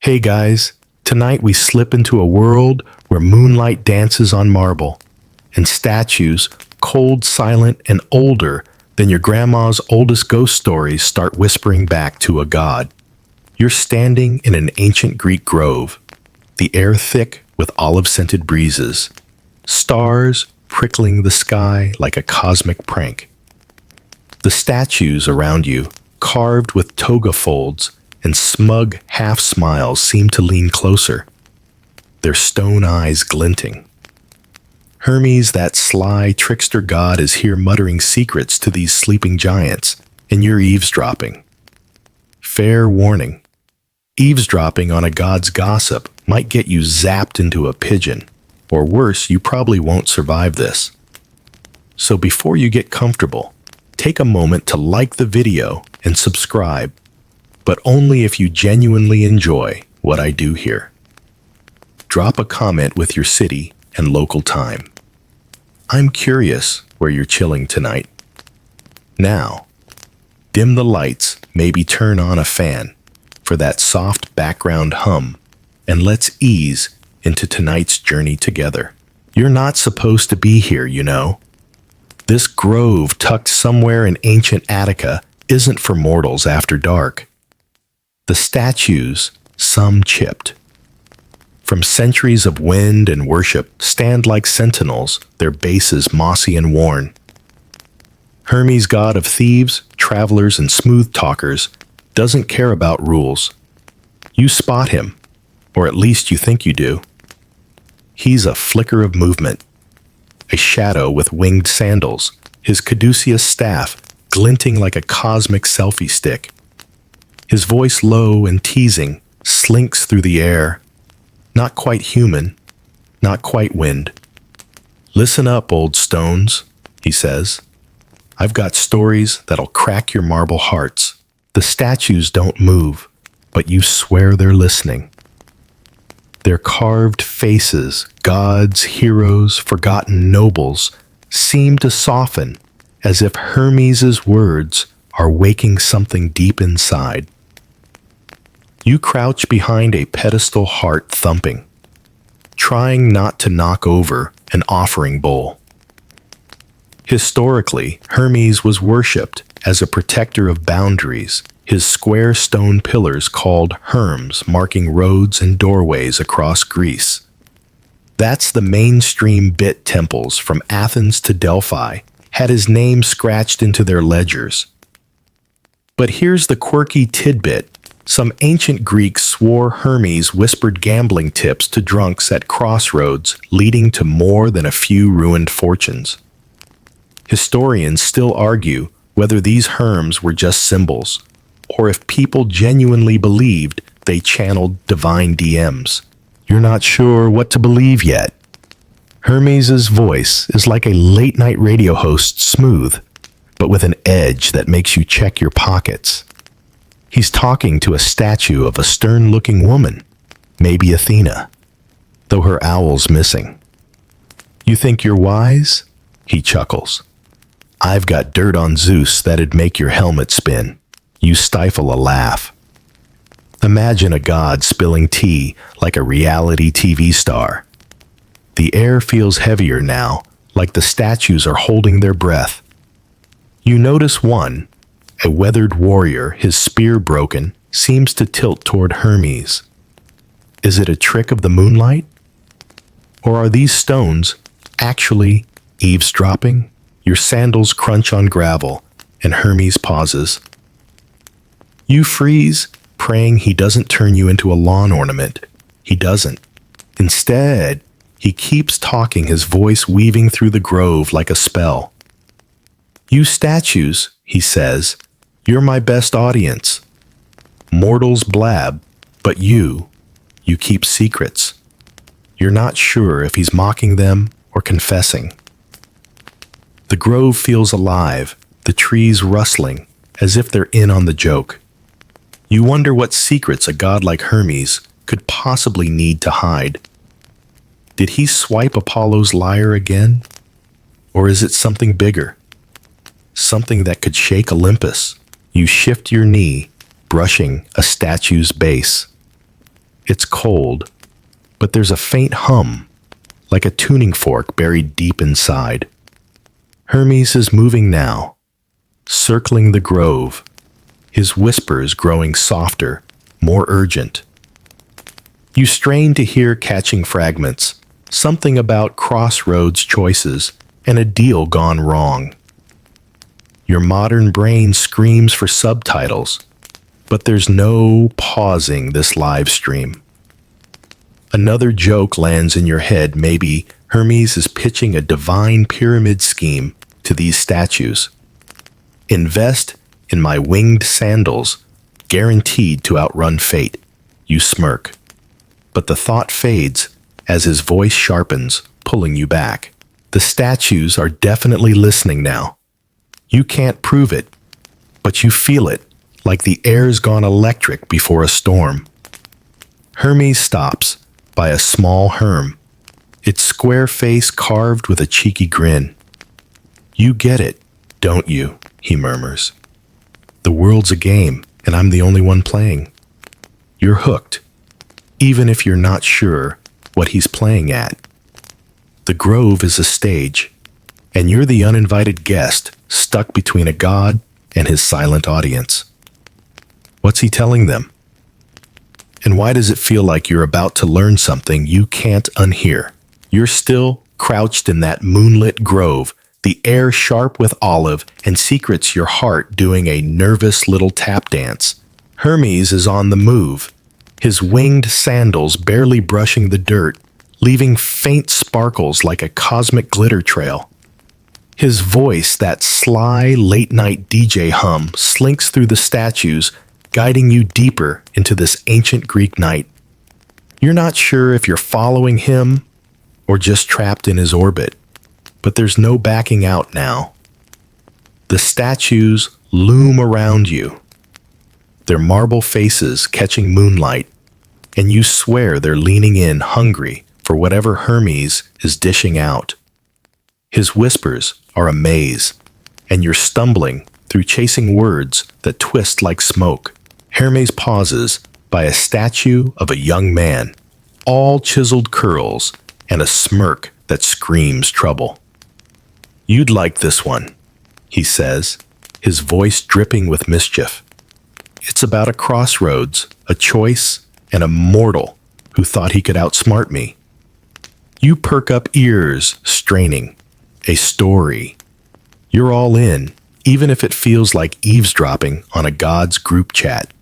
Hey guys, tonight we slip into a world where moonlight dances on marble, and statues, cold, silent, and older than your grandma's oldest ghost stories, start whispering back to a god. You're standing in an ancient Greek grove, the air thick with olive-scented breezes, stars prickling the sky like a cosmic prank. The statues around you, carved with toga folds and smug half-smiles, seem to lean closer, their stone eyes glinting. Hermes, that sly trickster god, is here muttering secrets to these sleeping giants, and you're eavesdropping. Fair warning. Eavesdropping on a god's gossip might get you zapped into a pigeon, or worse, you probably won't survive this. So before you get comfortable, take a moment to like the video and subscribe, but only if you genuinely enjoy what I do here. Drop a comment with your city and local time. I'm curious where you're chilling tonight. Now, dim the lights, maybe turn on a fan for that soft background hum, and let's ease into tonight's journey together. You're not supposed to be here, you know. This grove tucked somewhere in ancient Attica isn't for mortals after dark. The statues, some chipped, from centuries of wind and worship, stand like sentinels, their bases mossy and worn. Hermes, god of thieves, travelers, and smooth talkers, doesn't care about rules. You spot him, or at least you think you do. He's a flicker of movement, a shadow with winged sandals, his caduceus staff glinting like a cosmic selfie stick. His voice, low and teasing, slinks through the air. Not quite human, not quite wind. Listen up, old stones, he says. I've got stories that'll crack your marble hearts. The statues don't move, but you swear they're listening. Their carved faces, gods, heroes, forgotten nobles, seem to soften as if Hermes's words are waking something deep inside. You crouch behind a pedestal, heart thumping, trying not to knock over an offering bowl. Historically, Hermes was worshipped as a protector of boundaries, his square stone pillars called Hermes marking roads and doorways across Greece. That's the mainstream bit temples from Athens to Delphi had his name scratched into their ledgers. But here's the quirky tidbit. Some ancient Greeks swore Hermes whispered gambling tips to drunks at crossroads, leading to more than a few ruined fortunes. Historians still argue whether these Hermes were just symbols, or if people genuinely believed they channeled divine DMs. You're not sure what to believe yet. Hermes's voice is like a late-night radio host's smooth, but with an edge that makes you check your pockets. He's talking to a statue of a stern-looking woman, maybe Athena, though her owl's missing. You think you're wise? He chuckles. I've got dirt on Zeus that'd make your helmet spin. You stifle a laugh. Imagine a god spilling tea like a reality TV star. The air feels heavier now, like the statues are holding their breath. You notice one, a weathered warrior, his spear broken, seems to tilt toward Hermes. Is it a trick of the moonlight? Or are these stones actually eavesdropping? Your sandals crunch on gravel, and Hermes pauses. You freeze, praying he doesn't turn you into a lawn ornament. He doesn't. Instead, he keeps talking, his voice weaving through the grove like a spell. You statues, he says, you're my best audience. Mortals blab, but you keep secrets. You're not sure if he's mocking them or confessing. The grove feels alive, the trees rustling, as if they're in on the joke. You wonder what secrets a god like Hermes could possibly need to hide. Did he swipe Apollo's lyre again? Or is it something bigger? Something that could shake Olympus? You shift your knee, brushing a statue's base. It's cold, but there's a faint hum, like a tuning fork buried deep inside. Hermes is moving now, circling the grove, his whispers growing softer, more urgent. You strain to hear catching fragments, something about crossroads choices and a deal gone wrong. Your modern brain screams for subtitles, but there's no pausing this live stream. Another joke lands in your head. Maybe Hermes is pitching a divine pyramid scheme to these statues. Invest in my winged sandals, guaranteed to outrun fate. You smirk. But the thought fades as his voice sharpens, pulling you back. The statues are definitely listening now. You can't prove it, but you feel it, like the air's gone electric before a storm. Hermes stops by a small Herm, its square face carved with a cheeky grin. You get it, don't you? He murmurs. The world's a game, and I'm the only one playing. You're hooked, even if you're not sure what he's playing at. The grove is a stage, and you're the uninvited guest stuck between a god and his silent audience. What's he telling them? And why does it feel like you're about to learn something you can't unhear? You're still crouched in that moonlit grove, the air sharp with olive and secrets your heart doing a nervous little tap dance. Hermes is on the move, his winged sandals barely brushing the dirt, leaving faint sparkles like a cosmic glitter trail. His voice, that sly late-night DJ hum, slinks through the statues, guiding you deeper into this ancient Greek night. You're not sure if you're following him or just trapped in his orbit, but there's no backing out now. The statues loom around you, their marble faces catching moonlight, and you swear they're leaning in hungry for whatever Hermes is dishing out. His whispers are a maze, and you're stumbling through chasing words that twist like smoke. Hermes pauses by a statue of a young man, all chiseled curls and a smirk that screams trouble. You'd like this one, he says, his voice dripping with mischief. It's about a crossroads, a choice, and a mortal who thought he could outsmart me. You perk up ears, straining. A story. You're all in, even if it feels like eavesdropping on a god's group chat.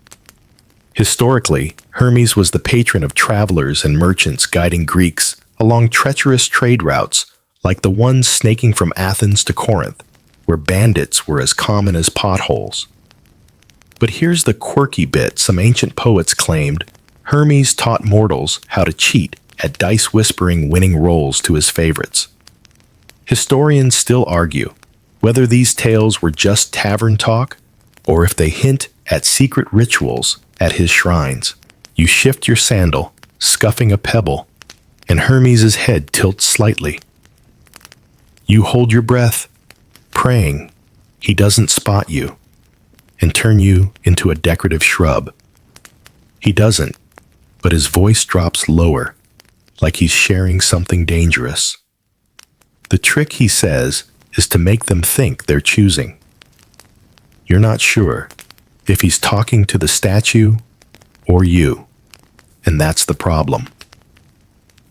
Historically, Hermes was the patron of travelers and merchants guiding Greeks along treacherous trade routes like the ones snaking from Athens to Corinth, where bandits were as common as potholes. But here's the quirky bit some ancient poets claimed: Hermes taught mortals how to cheat at dice-whispering winning rolls to his favorites. Historians still argue whether these tales were just tavern talk or if they hint at secret rituals at his shrines. You shift your sandal, scuffing a pebble, and Hermes' head tilts slightly. You hold your breath, praying he doesn't spot you and turn you into a decorative shrub. He doesn't, but his voice drops lower, like he's sharing something dangerous. The trick, he says, is to make them think they're choosing. You're not sure if he's talking to the statue or you, and that's the problem.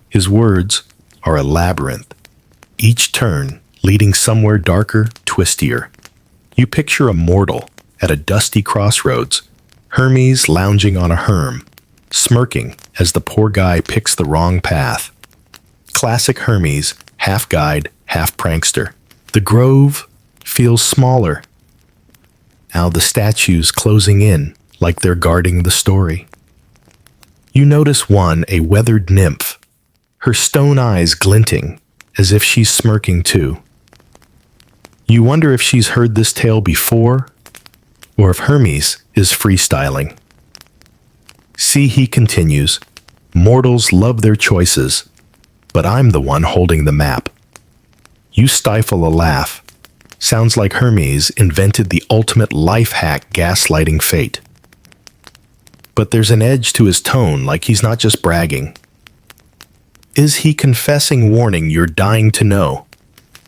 His words are a labyrinth, each turn leading somewhere darker, twistier. You picture a mortal at a dusty crossroads, Hermes lounging on a Herm, smirking as the poor guy picks the wrong path. Classic Hermes, half guide, half prankster. The grove feels smaller. Now the statues closing in like they're guarding the story. You notice one, a weathered nymph, her stone eyes glinting as if she's smirking too. You wonder if she's heard this tale before or if Hermes is freestyling. See, he continues, mortals love their choices, but I'm the one holding the map. You stifle a laugh. Sounds like Hermes invented the ultimate life hack, gaslighting fate. But there's an edge to his tone, like he's not just bragging. Is he confessing warning you're dying to know?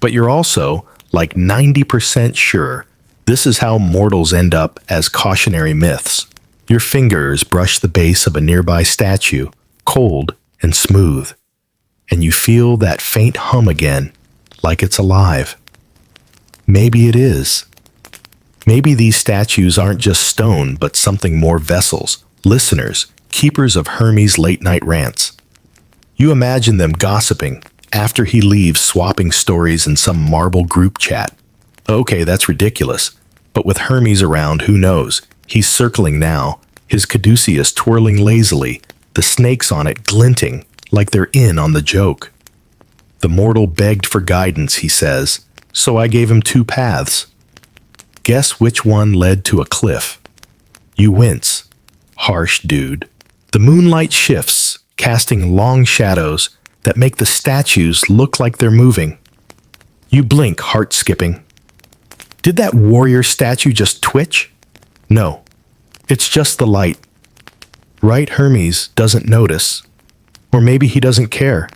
But you're also, like 90% sure, this is how mortals end up as cautionary myths. Your fingers brush the base of a nearby statue, cold and smooth, and you feel that faint hum again, like it's alive. Maybe it is. Maybe these statues aren't just stone, but something more: vessels, listeners, keepers of Hermes' late-night rants. You imagine them gossiping after he leaves, swapping stories in some marble group chat. Okay, that's ridiculous. But with Hermes around, who knows? He's circling now, his caduceus twirling lazily, the snakes on it glinting like they're in on the joke. The mortal begged for guidance, he says, so I gave him 2 paths. Guess which one led to a cliff? You wince. Harsh dude. The moonlight shifts, casting long shadows that make the statues look like they're moving. You blink, heart skipping. Did that warrior statue just twitch? No, it's just the light. Right, Hermes doesn't notice. Or maybe he doesn't care.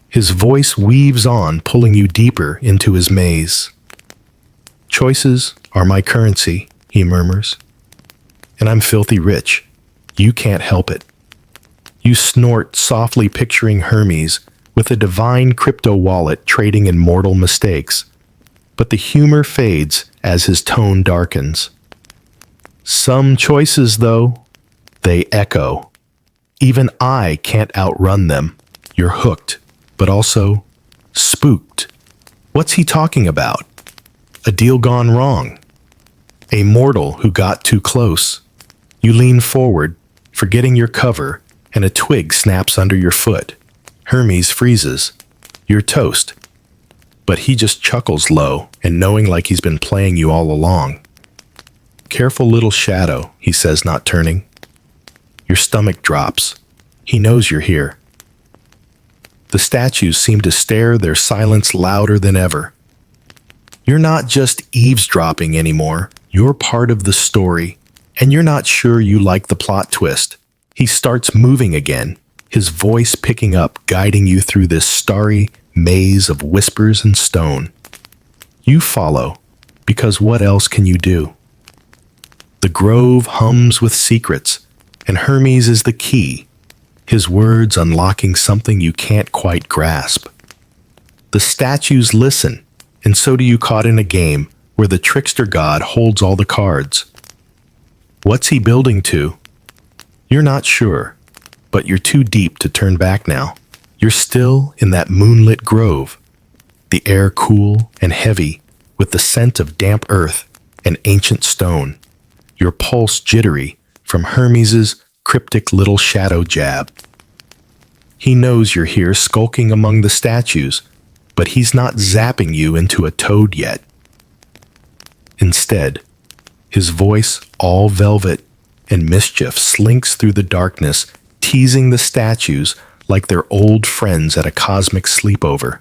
His voice weaves on, pulling you deeper into his maze. Choices are my currency, he murmurs. And I'm filthy rich. You can't help it. You snort, softly picturing Hermes with a divine crypto wallet trading in mortal mistakes. But the humor fades as his tone darkens. Some choices, though, they echo. Even I can't outrun them. You're hooked, but also spooked. What's he talking about? A deal gone wrong. A mortal who got too close. You lean forward, forgetting your cover, and a twig snaps under your foot. Hermes freezes. You're toast. But he just chuckles low and knowing, like he's been playing you all along. Careful little shadow, he says, not turning. Your stomach drops. He knows you're here. The statues seem to stare, their silence louder than ever. You're not just eavesdropping anymore. You're part of the story, and you're not sure you like the plot twist. He starts moving again, his voice picking up, guiding you through this starry maze of whispers and stone. You follow, because what else can you do? The grove hums with secrets, and Hermes is the key, his words unlocking something you can't quite grasp. The statues listen, and so do you, caught in a game where the trickster god holds all the cards. What's he building to? You're not sure, but you're too deep to turn back now. You're still in that moonlit grove, the air cool and heavy with the scent of damp earth and ancient stone, your pulse jittery from Hermes's cryptic little shadow jab. He knows you're here, skulking among the statues, but he's not zapping you into a toad yet. Instead, his voice, all velvet and mischief, slinks through the darkness, teasing the statues like they're old friends at a cosmic sleepover.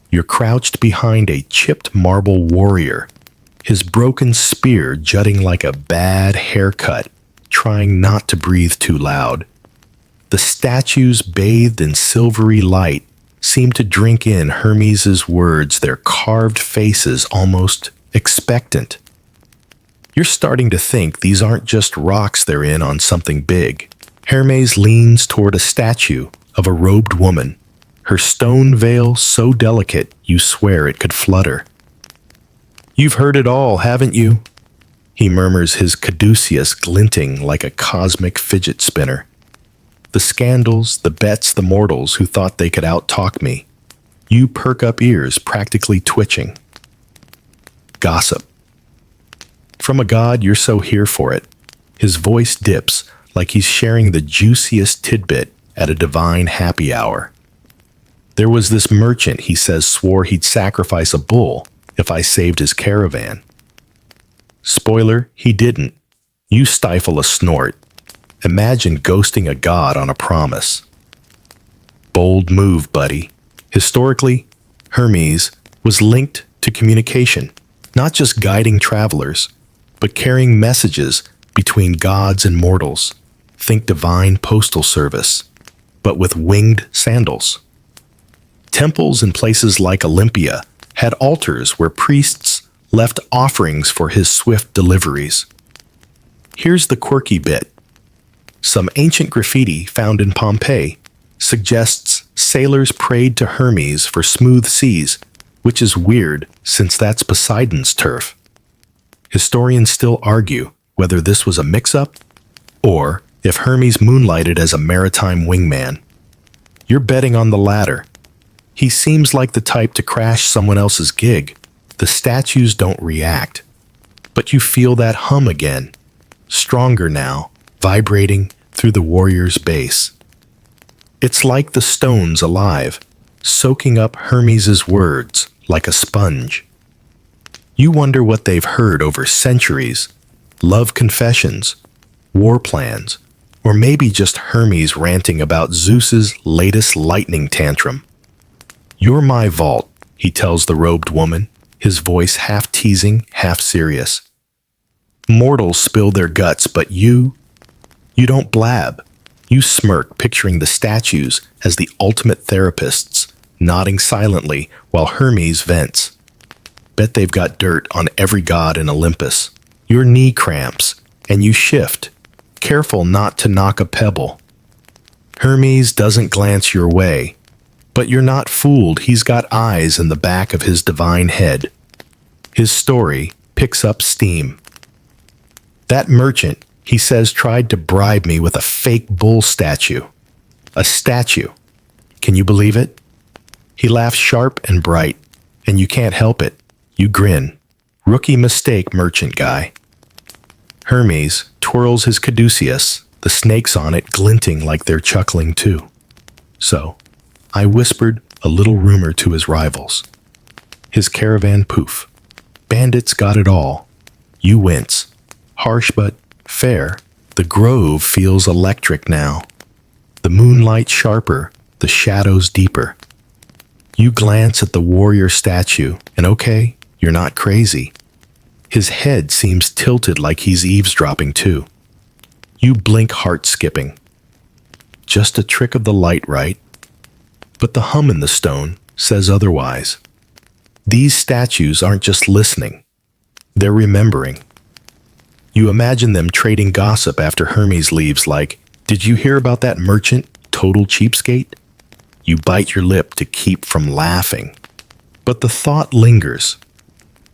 You're crouched behind a chipped marble warrior, his broken spear jutting like a bad haircut, trying not to breathe too loud. The statues, bathed in silvery light, seem to drink in Hermes's words, their carved faces almost expectant. You're starting to think these aren't just rocks they're in on something big. Hermes leans toward a statue of a robed woman, her stone veil so delicate you swear it could flutter. You've heard it all, haven't you? He murmurs, his caduceus glinting like a cosmic fidget spinner. The scandals, the bets, the mortals who thought they could out-talk me. You perk up ears, practically twitching. Gossip. From a god, you're so here for it. His voice dips, like he's sharing the juiciest tidbit at a divine happy hour. There was this merchant, he says, swore he'd sacrifice a bull if I saved his caravan. Spoiler, he didn't. You stifle a snort. Imagine ghosting a god on a promise. Bold move, buddy. Historically, Hermes was linked to communication, not just guiding travelers, but carrying messages between gods and mortals. Think divine postal service, but with winged sandals. Temples in places like Olympia had altars where priests left offerings for his swift deliveries. Here's the quirky bit. Some ancient graffiti found in Pompeii suggests sailors prayed to Hermes for smooth seas, which is weird since that's Poseidon's turf. Historians still argue whether this was a mix-up or if Hermes moonlighted as a maritime wingman. You're betting on the latter. He seems like the type to crash someone else's gig. The statues don't react, but you feel that hum again, stronger now, vibrating through the warrior's base. It's like the stones alive, soaking up Hermes's words like a sponge. You wonder what they've heard over centuries, love confessions, war plans, or maybe just Hermes ranting about Zeus's latest lightning tantrum. "You're my vault," he tells the robed woman, his voice half teasing, half serious. "Mortals spill their guts, but you don't blab. You smirk, picturing the statues as the ultimate therapists, nodding silently while Hermes vents. Bet they've got dirt on every god in Olympus. Your knee cramps, and you shift, careful not to knock a pebble. Hermes doesn't glance your way, but you're not fooled. He's got eyes in the back of his divine head. His story picks up steam. That merchant, he says, tried to bribe me with a fake bull statue. A statue. Can you believe it? He laughs sharp and bright, and you can't help it. You grin. Rookie mistake, merchant guy. Hermes twirls his caduceus, the snakes on it glinting like they're chuckling too. So, I whispered a little rumor to his rivals. His caravan poof. Bandits got it all. You wince. Harsh but fair. The grove feels electric now. The moonlight sharper, the shadows deeper. You glance at the warrior statue, and okay, you're not crazy. His head seems tilted like he's eavesdropping too. You blink, heart skipping. Just a trick of the light, right? But the hum in the stone says otherwise. These statues aren't just listening. They're remembering. You imagine them trading gossip after Hermes leaves like, "Did you hear about that merchant, total cheapskate?" You bite your lip to keep from laughing. But the thought lingers.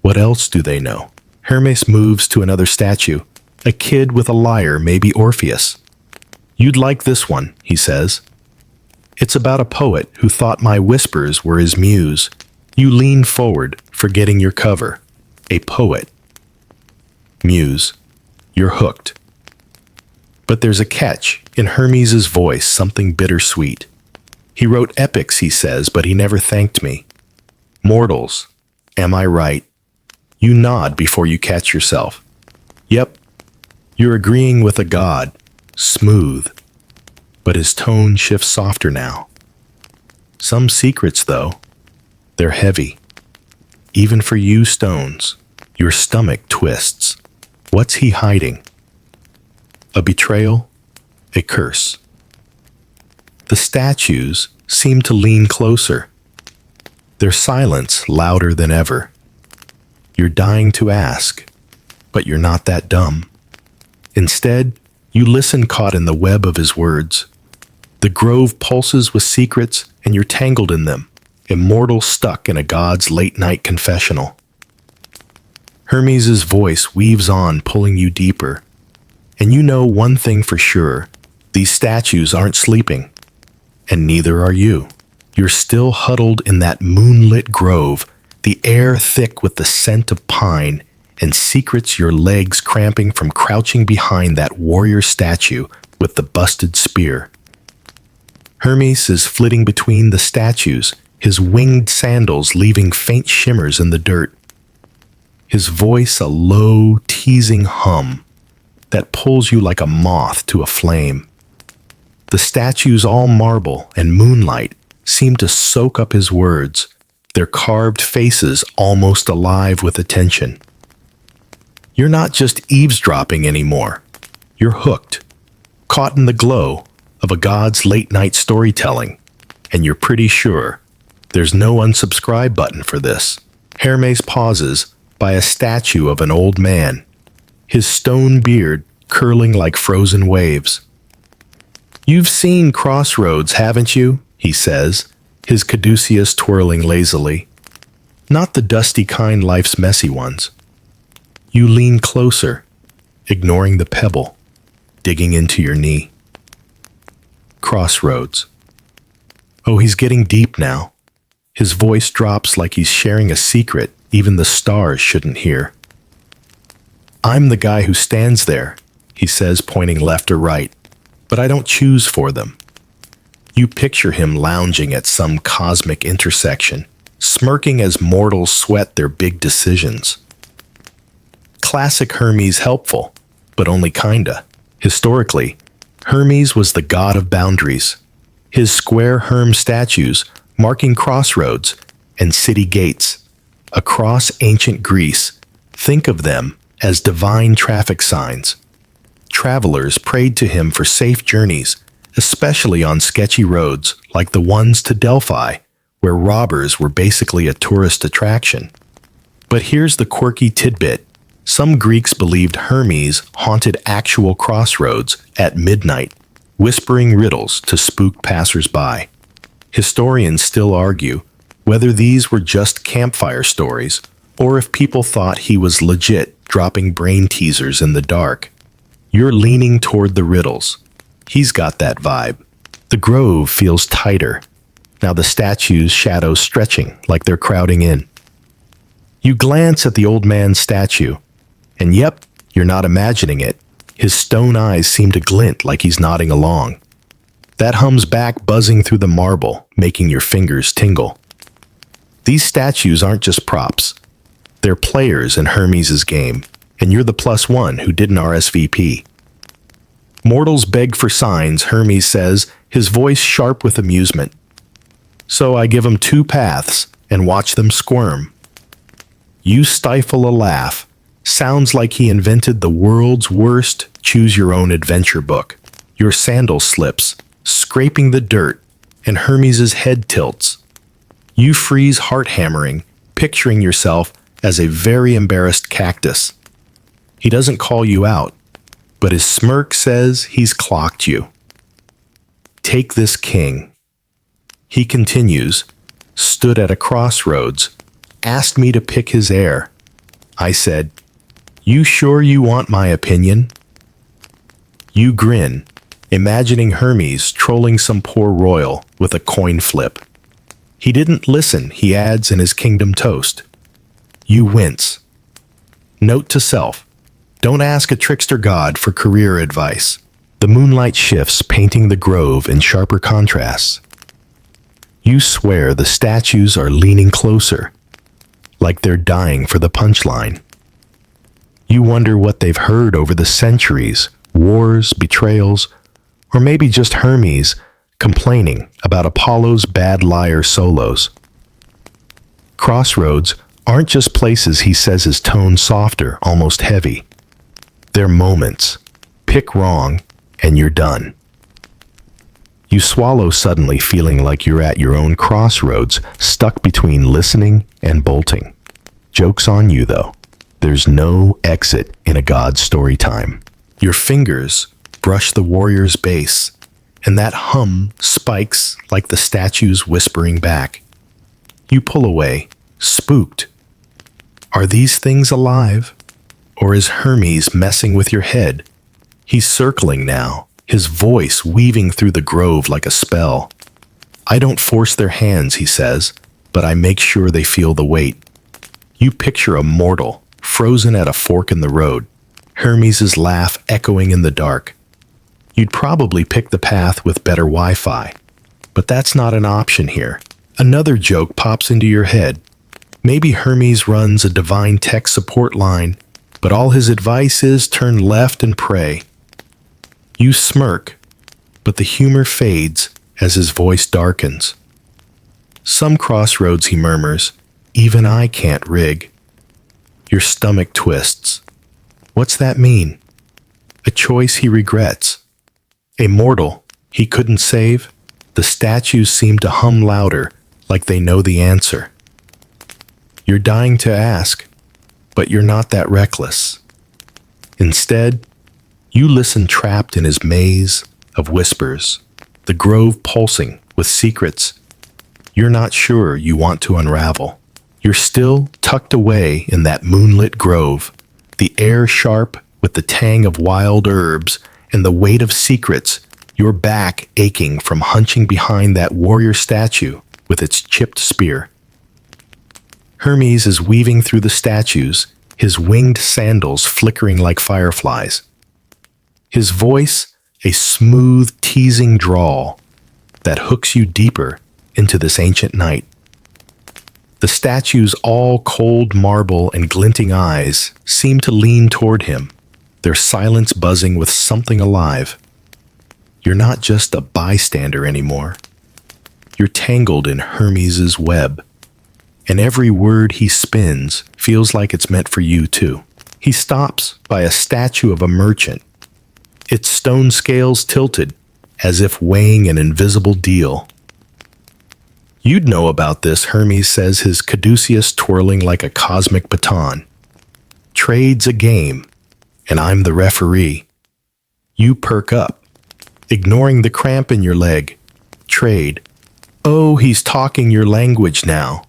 What else do they know? Hermes moves to another statue, a kid with a lyre, maybe Orpheus. "You'd like this one," he says. It's about a poet who thought my whispers were his muse. You lean forward, forgetting your cover. A poet. Muse. You're hooked. But there's a catch in Hermes's voice, something bittersweet. He wrote epics, he says, but he never thanked me. Mortals, am I right? You nod before you catch yourself. Yep, you're agreeing with a god. Smooth. But his tone shifts softer now. Some secrets, though, they're heavy. Even for you, stones, your stomach twists. What's he hiding? A betrayal? A curse? The statues seem to lean closer, their silence louder than ever. You're dying to ask, but you're not that dumb. Instead, you listen, caught in the web of his words. The grove pulses with secrets, and you're tangled in them, immortal, stuck in a god's late-night confessional. Hermes's voice weaves on, pulling you deeper. And you know one thing for sure, these statues aren't sleeping. And neither are you. You're still huddled in that moonlit grove, the air thick with the scent of pine, and secrets your legs cramping from crouching behind that warrior statue with the busted spear. Hermes is flitting between the statues, his winged sandals leaving faint shimmers in the dirt. His voice a low, teasing hum that pulls you like a moth to a flame. The statues, all marble and moonlight, seem to soak up his words, their carved faces almost alive with attention. You're not just eavesdropping anymore. You're hooked, caught in the glow of a god's late-night storytelling, and you're pretty sure there's no unsubscribe button for this. Hermes pauses by a statue of an old man, his stone beard curling like frozen waves. "You've seen Crossroads, haven't you?" he says, his caduceus twirling lazily. "Not the dusty kind, life's messy ones." You lean closer, ignoring the pebble, digging into your knee. Crossroads. Oh, he's getting deep now. His voice drops like he's sharing a secret even the stars shouldn't hear. "I'm the guy who stands there," he says, pointing left or right, "but I don't choose for them." You picture him lounging at some cosmic intersection, smirking as mortals sweat their big decisions. Classic Hermes helpful, but only kinda. Historically, Hermes was the god of boundaries. His square Herm statues marking crossroads and city gates across ancient Greece. Think of them as divine traffic signs. Travelers prayed to him for safe journeys, especially on sketchy roads like the ones to Delphi, where robbers were basically a tourist attraction. But here's the quirky tidbit. Some Greeks believed Hermes haunted actual crossroads at midnight, whispering riddles to spook passers-by. Historians still argue whether these were just campfire stories or if people thought he was legit dropping brain teasers in the dark. You're leaning toward the riddles. He's got that vibe. The grove feels tighter. Now the statue's shadows stretching like they're crowding in. You glance at the old man's statue, and yep, you're not imagining it. His stone eyes seem to glint like he's nodding along. That hums back buzzing through the marble, making your fingers tingle. These statues aren't just props. They're players in Hermes' game, and you're the +1 who didn't RSVP. Mortals beg for signs, Hermes says, his voice sharp with amusement. So I give 'em 2 paths and watch them squirm. You stifle a laugh. Sounds like he invented the world's worst choose-your-own-adventure book. Your sandal slips, scraping the dirt, and Hermes' head tilts. You freeze heart-hammering, picturing yourself as a very embarrassed cactus. He doesn't call you out, but his smirk says he's clocked you. Take this king. He continues, stood at a crossroads, asked me to pick his heir. I said, "You sure you want my opinion?" You grin, imagining Hermes trolling some poor royal with a coin flip. He didn't listen, he adds in his kingdom toast. You wince. Note to self, don't ask a trickster god for career advice. The moonlight shifts, painting the grove in sharper contrasts. You swear the statues are leaning closer, like they're dying for the punchline. You wonder what they've heard over the centuries, wars, betrayals, or maybe just Hermes complaining about Apollo's bad liar solos. Crossroads aren't just places he says his tone softer, almost heavy. They're moments. Pick wrong, and you're done. You swallow suddenly, feeling like you're at your own crossroads, stuck between listening and bolting. Joke's on you, though. There's no exit in a god story time. Your fingers brush the warrior's base, and that hum spikes like the statue's whispering back. You pull away, spooked. Are these things alive? Or is Hermes messing with your head? He's circling now, his voice weaving through the grove like a spell. I don't force their hands, he says, but I make sure they feel the weight. You picture a mortal, frozen at a fork in the road, Hermes' laugh echoing in the dark. You'd probably pick the path with better Wi-Fi, but that's not an option here. Another joke pops into your head. Maybe Hermes runs a divine tech support line, but all his advice is turn left and pray. You smirk, but the humor fades as his voice darkens. Some crossroads, he murmurs, even I can't rig. Your stomach twists. What's that mean? a choice he regrets. A mortal he couldn't save? The statues seem to hum louder, like they know the answer. You're dying to ask, but you're not that reckless. Instead, you listen trapped in his maze of whispers, the grove pulsing with secrets you're not sure you want to unravel. You're still tucked away in that moonlit grove, the air sharp with the tang of wild herbs and the weight of secrets, your back aching from hunching behind that warrior statue with its chipped spear. Hermes is weaving through the statues, his winged sandals flickering like fireflies. His voice, a smooth, teasing drawl that hooks you deeper into this ancient night. The statues, all cold marble and glinting eyes, seem to lean toward him, their silence buzzing with something alive. You're not just a bystander anymore. You're tangled in Hermes's web, and every word he spins feels like it's meant for you too. He stops by a statue of a merchant, its stone scales tilted as if weighing an invisible deal. You'd know about this, Hermes says, his caduceus twirling like a cosmic baton. Trade's a game, and I'm the referee. You perk up, ignoring the cramp in your leg. Trade. Oh, he's talking your language now.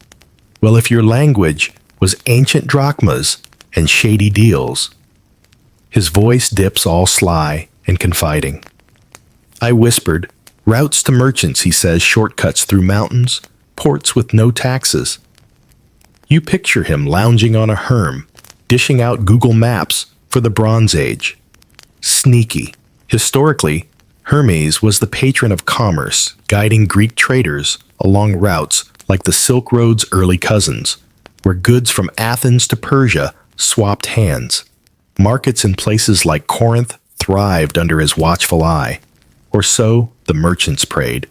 Well, if your language was ancient drachmas and shady deals. His voice dips all sly and confiding. I whispered, routes to merchants, he says, shortcuts through mountains, ports with no taxes. You picture him lounging on a Herm, dishing out Google Maps for the Bronze Age. Sneaky. Historically, Hermes was the patron of commerce, guiding Greek traders along routes like the Silk Road's early cousins, where goods from Athens to Persia swapped hands. Markets in places like Corinth thrived under his watchful eye, or so the merchants prayed.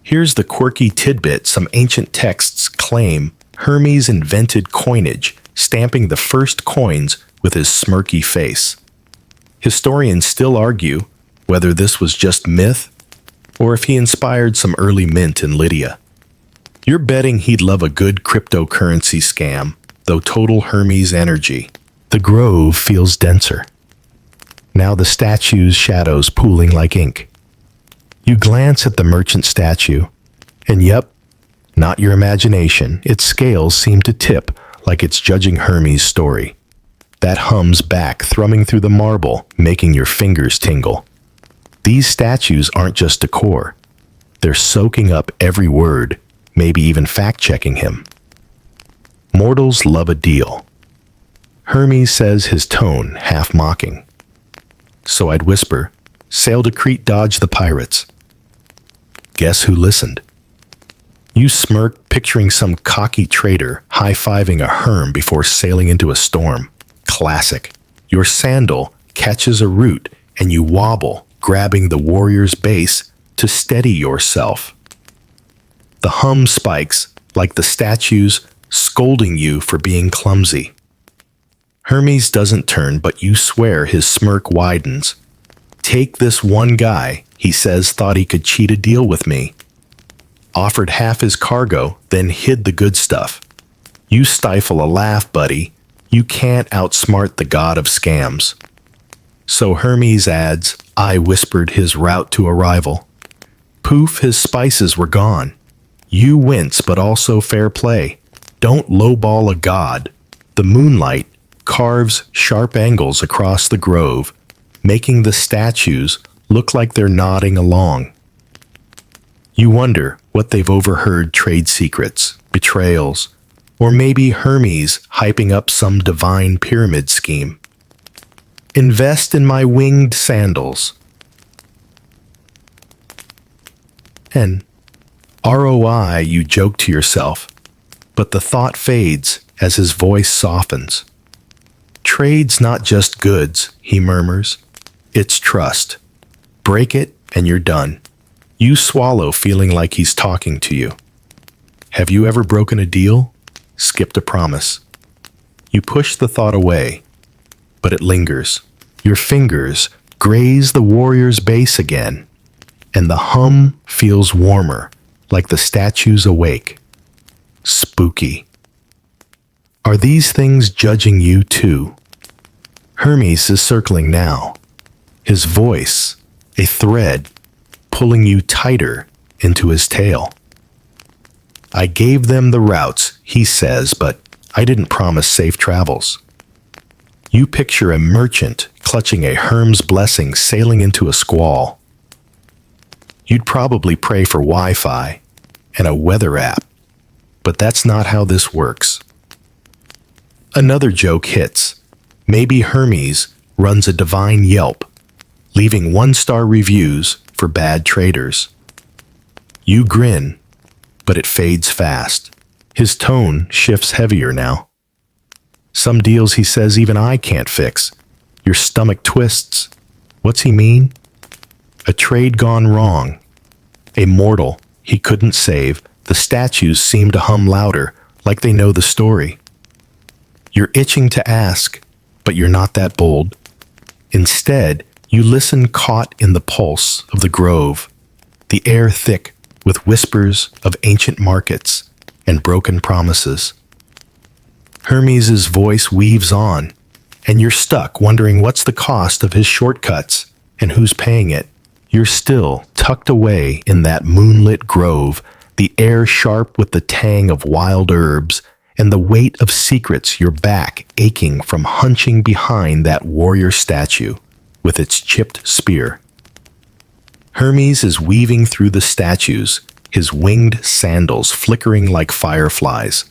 Here's the quirky tidbit some ancient texts claim Hermes invented coinage, stamping the first coins with his smirky face. Historians still argue whether this was just myth or if he inspired some early mint in Lydia. You're betting he'd love a good cryptocurrency scam, though total Hermes energy. The grove feels denser. Now the statue's shadows pooling like ink. You glance at the merchant statue, and yep, not your imagination, its scales seem to tip like it's judging Hermes' story. That hums back, thrumming through the marble, making your fingers tingle. These statues aren't just decor. They're soaking up every word, maybe even fact-checking him. Mortals love a deal. Hermes says, his tone half mocking. So I'd whisper, sail to Crete, dodge the pirates. Guess who listened? You smirk, picturing some cocky trader high-fiving a Herm before sailing into a storm. Classic. Your sandal catches a root and you wobble, grabbing the warrior's base to steady yourself. The hum spikes like the statues scolding you for being clumsy. Hermes doesn't turn, but you swear his smirk widens. Take this one guy, he says, thought he could cheat a deal with me. Offered half his cargo, then hid the good stuff. You stifle a laugh, buddy. You can't outsmart the god of scams. So Hermes adds, I whispered his route to arrival. Poof, his spices were gone. You wince, but also fair play. Don't lowball a god. The moonlight carves sharp angles across the grove, making the statues look like they're nodding along. You wonder what they've overheard, trade secrets, betrayals, or maybe Hermes hyping up some divine pyramid scheme. Invest in my winged sandals. And ROI, you joke to yourself, but the thought fades as his voice softens. Trade's not just goods, he murmurs. It's trust. Break it and you're done. You swallow, feeling like he's talking to you. Have you ever broken a deal? Skipped a promise? You push the thought away, but it lingers. Your fingers graze the warrior's base again, and the hum feels warmer, like the statue's awake. Spooky. Are these things judging you too? Hermes is circling now, his voice a thread pulling you tighter into his tail. I gave them the routes, he says, but I didn't promise safe travels. You picture a merchant clutching a Hermes blessing sailing into a squall. You'd probably pray for Wi-Fi and a weather app, but that's not how this works. Another joke hits. Maybe Hermes runs a divine Yelp, leaving one-star reviews for bad traders. You grin, but it fades fast. His tone shifts heavier now. Some deals he says even I can't fix. Your stomach twists. What's he mean? A trade gone wrong. A mortal he couldn't save. The statues seem to hum louder, like they know the story. You're itching to ask, but you're not that bold. Instead, you listen caught in the pulse of the grove, the air thick with whispers of ancient markets and broken promises. Hermes' voice weaves on, and you're stuck wondering what's the cost of his shortcuts and who's paying it. You're still tucked away in that moonlit grove, the air sharp with the tang of wild herbs and the weight of secrets, your back aching from hunching behind that warrior statue with its chipped spear. Hermes is weaving through the statues, his winged sandals flickering like fireflies.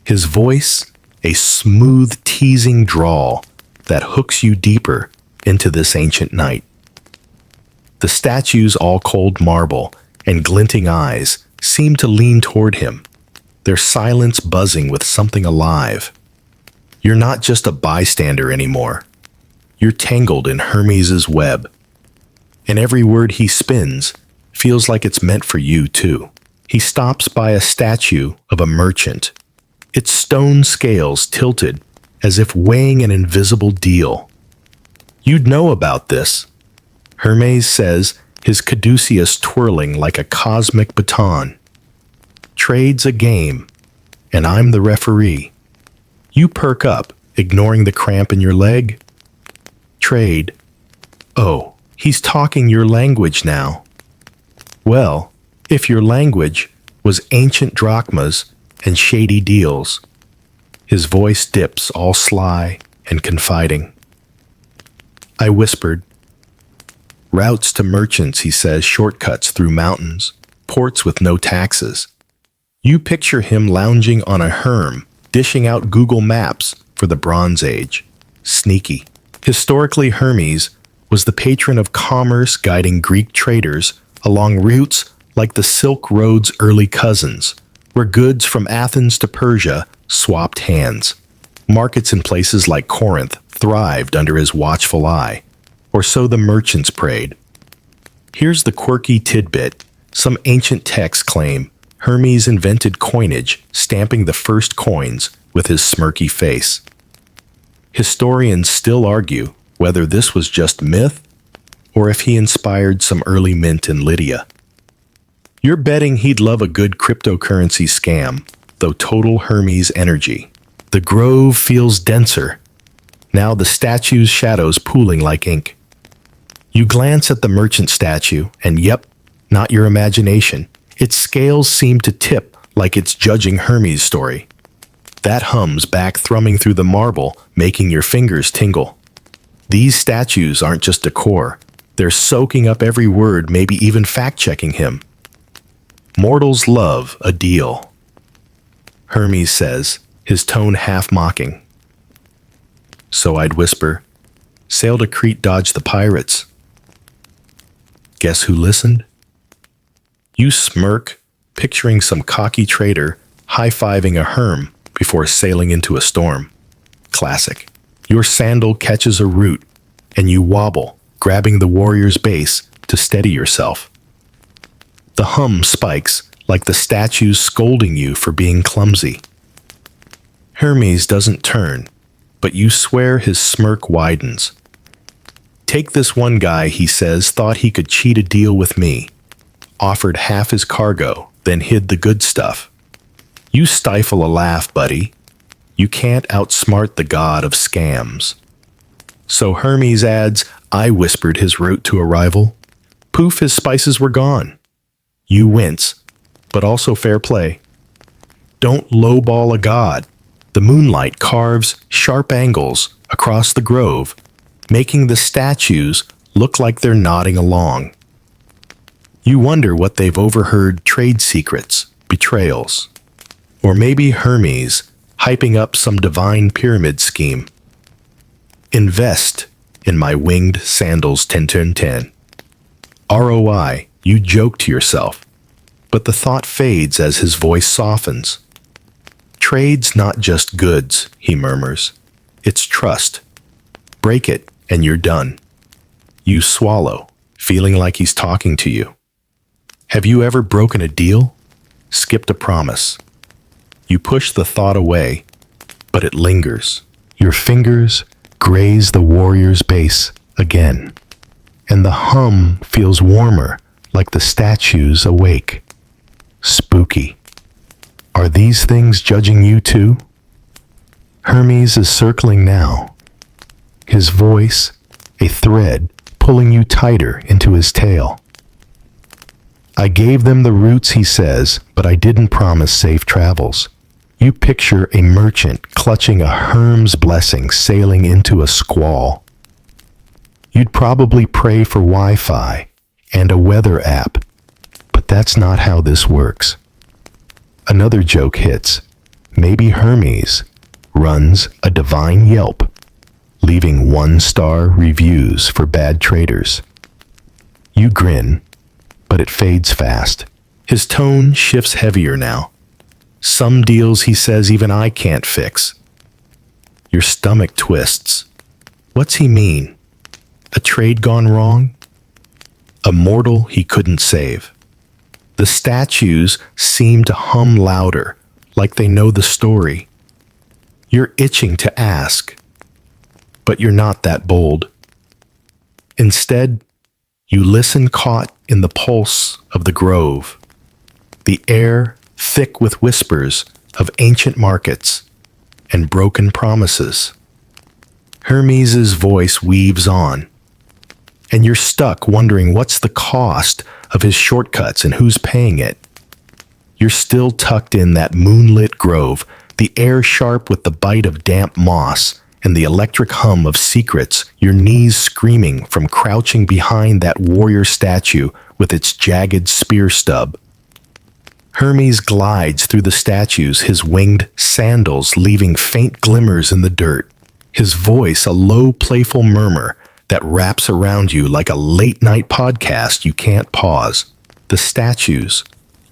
His voice, a smooth, teasing drawl that hooks you deeper into this ancient night. The statues, all cold marble and glinting eyes, seem to lean toward him, their silence buzzing with something alive. You're not just a bystander anymore. You're tangled in Hermes' web, and every word he spins feels like it's meant for you too. He stops by a statue of a merchant, its stone scales tilted as if weighing an invisible deal. You'd know about this. Hermes says, his caduceus twirling like a cosmic baton. Trade's a game, and I'm the referee. You perk up, ignoring the cramp in your leg. Trade. Oh, he's talking your language now. Well, if your language was ancient drachmas and shady deals. His voice dips, all sly and confiding. I whispered. Routes to merchants, he says, shortcuts through mountains, ports with no taxes. You picture him lounging on a Herm, dishing out Google Maps for the Bronze Age. Sneaky. Historically, Hermes was the patron of commerce, guiding Greek traders along routes like the Silk Road's early cousins, where goods from Athens to Persia swapped hands. Markets in places like Corinth thrived under his watchful eye, or so the merchants prayed. Here's the quirky tidbit. Some ancient texts claim Hermes invented coinage, stamping the first coins with his smirky face. Historians still argue whether this was just myth or if he inspired some early mint in Lydia. You're betting he'd love a good cryptocurrency scam, though total Hermes energy. The grove feels denser. Now the statue's shadows pooling like ink. You glance at the merchant statue, and yep, not your imagination. Its scales seem to tip like it's judging Hermes' story. That hums back, thrumming through the marble, making your fingers tingle. These statues aren't just decor. They're soaking up every word, maybe even fact-checking him. Mortals love a deal, Hermes says, his tone half-mocking. So I'd whisper, sail to Crete, dodge the pirates. Guess who listened? You smirk, picturing some cocky trader high-fiving a Herm before sailing into a storm. Classic. Your sandal catches a root, and you wobble, grabbing the warrior's base to steady yourself. The hum spikes like the statues scolding you for being clumsy. Hermes doesn't turn, but you swear his smirk widens. Take this one guy, he says, thought he could cheat a deal with me. Offered half his cargo, then hid the good stuff. You stifle a laugh, buddy. You can't outsmart the god of scams. So Hermes adds, I whispered his route to arrival. Poof, his spices were gone. You wince, but also fair play. Don't lowball a god. The moonlight carves sharp angles across the grove, making the statues look like they're nodding along. You wonder what they've overheard: trade secrets, betrayals, or maybe Hermes hyping up some divine pyramid scheme. Invest in my winged sandals 10. ROI, you joke to yourself, but the thought fades as his voice softens. Trade's not just goods, he murmurs. It's trust. Break it, and you're done. You swallow, feeling like he's talking to you. Have you ever broken a deal? Skipped a promise? You push the thought away, but it lingers. Your fingers graze the warrior's base again, and the hum feels warmer, like the statues awake. Spooky. Are these things judging you too? Hermes is circling now, his voice a thread pulling you tighter into his tail. I gave them the routes, he says, but I didn't promise safe travels. You picture a merchant clutching a Hermes blessing sailing into a squall. You'd probably pray for Wi-Fi and a weather app, but that's not how this works. Another joke hits. Maybe Hermes runs a divine Yelp, leaving 1-star reviews for bad traders. You grin, but it fades fast. His tone shifts heavier now. Some deals, he says, even I can't fix. Your stomach twists. What's he mean? A trade gone wrong? A mortal he couldn't save. The statues seem to hum louder, like they know the story. You're itching to ask, but you're not that bold. Instead, you listen, caught in the pulse of the grove, the air thick with whispers of ancient markets and broken promises. Hermes's voice weaves on, and you're stuck wondering what's the cost of his shortcuts and who's paying it. You're still tucked in that moonlit grove, the air sharp with the bite of damp moss and the electric hum of secrets, your knees screaming from crouching behind that warrior statue with its jagged spear stub. Hermes glides through the statues, his winged sandals leaving faint glimmers in the dirt, his voice a low, playful murmur that wraps around you like a late-night podcast you can't pause. The statues,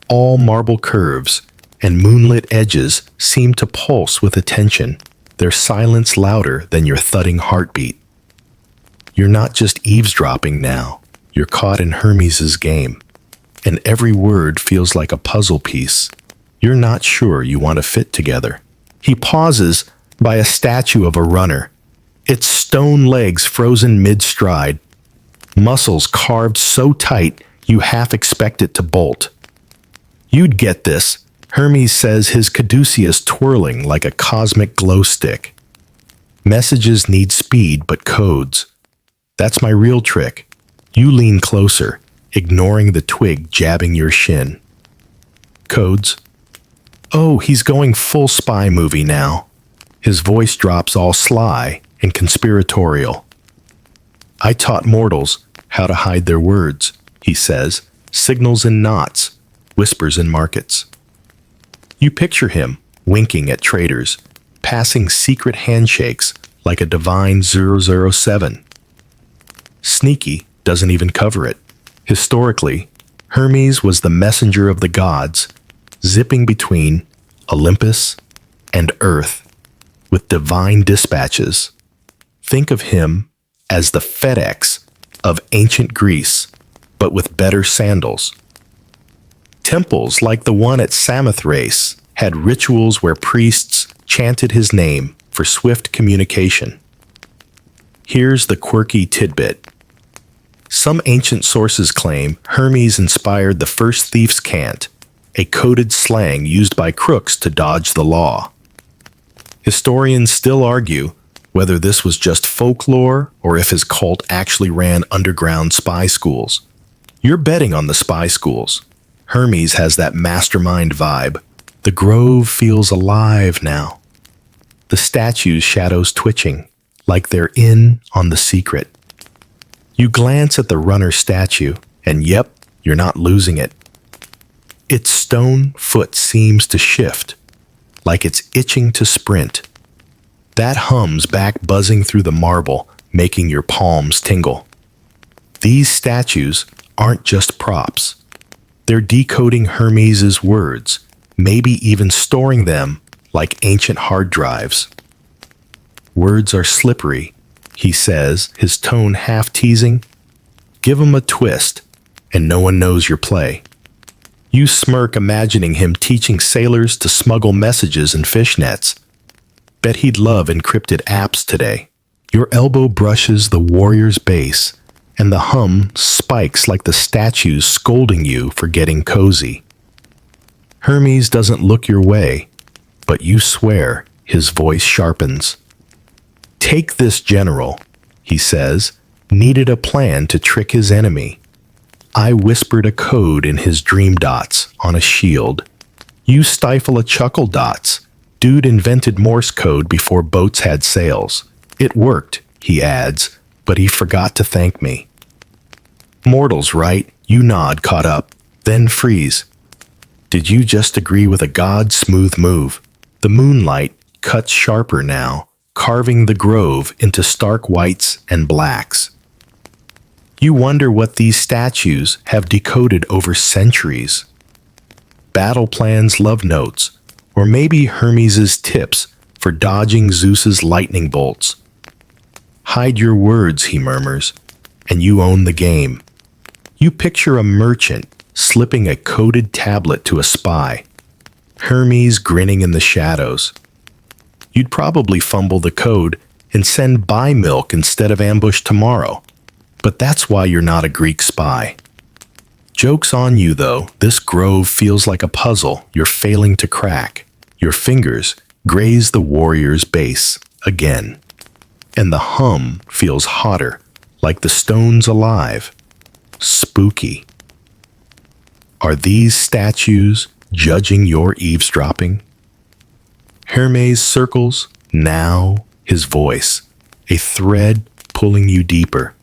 all marble curves and moonlit edges, seem to pulse with attention, their silence louder than your thudding heartbeat. You're not just eavesdropping now, you're caught in Hermes's game, and every word feels like a puzzle piece you're not sure you want to fit together. He pauses by a statue of a runner, its stone legs frozen mid-stride, muscles carved so tight you half expect it to bolt. You'd get this, Hermes says, his caduceus twirling like a cosmic glow stick. Messages need speed but codes. That's my real trick. You lean closer, ignoring the twig jabbing your shin. Codes? Oh, he's going full spy movie now. His voice drops all sly and conspiratorial. I taught mortals how to hide their words, he says, signals in knots, whispers in markets. You picture him winking at traders, passing secret handshakes like a divine 007. Sneaky doesn't even cover it. Historically, Hermes was the messenger of the gods, zipping between Olympus and Earth with divine dispatches. Think of him as the FedEx of ancient Greece, but with better sandals. Temples like the one at Samothrace had rituals where priests chanted his name for swift communication. Here's the quirky tidbit. Some ancient sources claim Hermes inspired the first thief's cant, a coded slang used by crooks to dodge the law. Historians still argue whether this was just folklore or if his cult actually ran underground spy schools. You're betting on the spy schools. Hermes has that mastermind vibe. The grove feels alive now. The statue's shadows twitching, like they're in on the secret. You glance at the runner statue, and yep, you're not losing it. Its stone foot seems to shift, like it's itching to sprint. That hums back buzzing through the marble, making your palms tingle. These statues aren't just props. They're decoding Hermes's words, maybe even storing them like ancient hard drives. Words are slippery, he says, his tone half teasing. Give 'em a twist, and no one knows your play. You smirk, imagining him teaching sailors to smuggle messages in fishnets. Bet he'd love encrypted apps today. Your elbow brushes the warrior's base, and the hum spikes like the statues scolding you for getting cozy. Hermes doesn't look your way, but you swear his voice sharpens. Take this general, he says, needed a plan to trick his enemy. I whispered a code in his dream dots on a shield. You stifle a chuckle dots. Dude invented Morse code before boats had sails. It worked, he adds, but he forgot to thank me. Mortals, right? You nod, caught up, then freeze. Did you just agree with a god? Smooth move. The moonlight cuts sharper now, carving the grove into stark whites and blacks. You wonder what these statues have decoded over centuries. Battle plans, love notes, or maybe Hermes's tips for dodging Zeus's lightning bolts. Hide your words, he murmurs, and you own the game. You picture a merchant slipping a coded tablet to a spy, Hermes grinning in the shadows. You'd probably fumble the code and send buy milk instead of ambush tomorrow. But that's why you're not a Greek spy. Joke's on you, though. This grove feels like a puzzle you're failing to crack. Your fingers graze the warrior's base again. And the hum feels hotter, like the stone's alive. Spooky. Are these statues judging your eavesdropping? Hermes circles, now his voice, a thread pulling you deeper.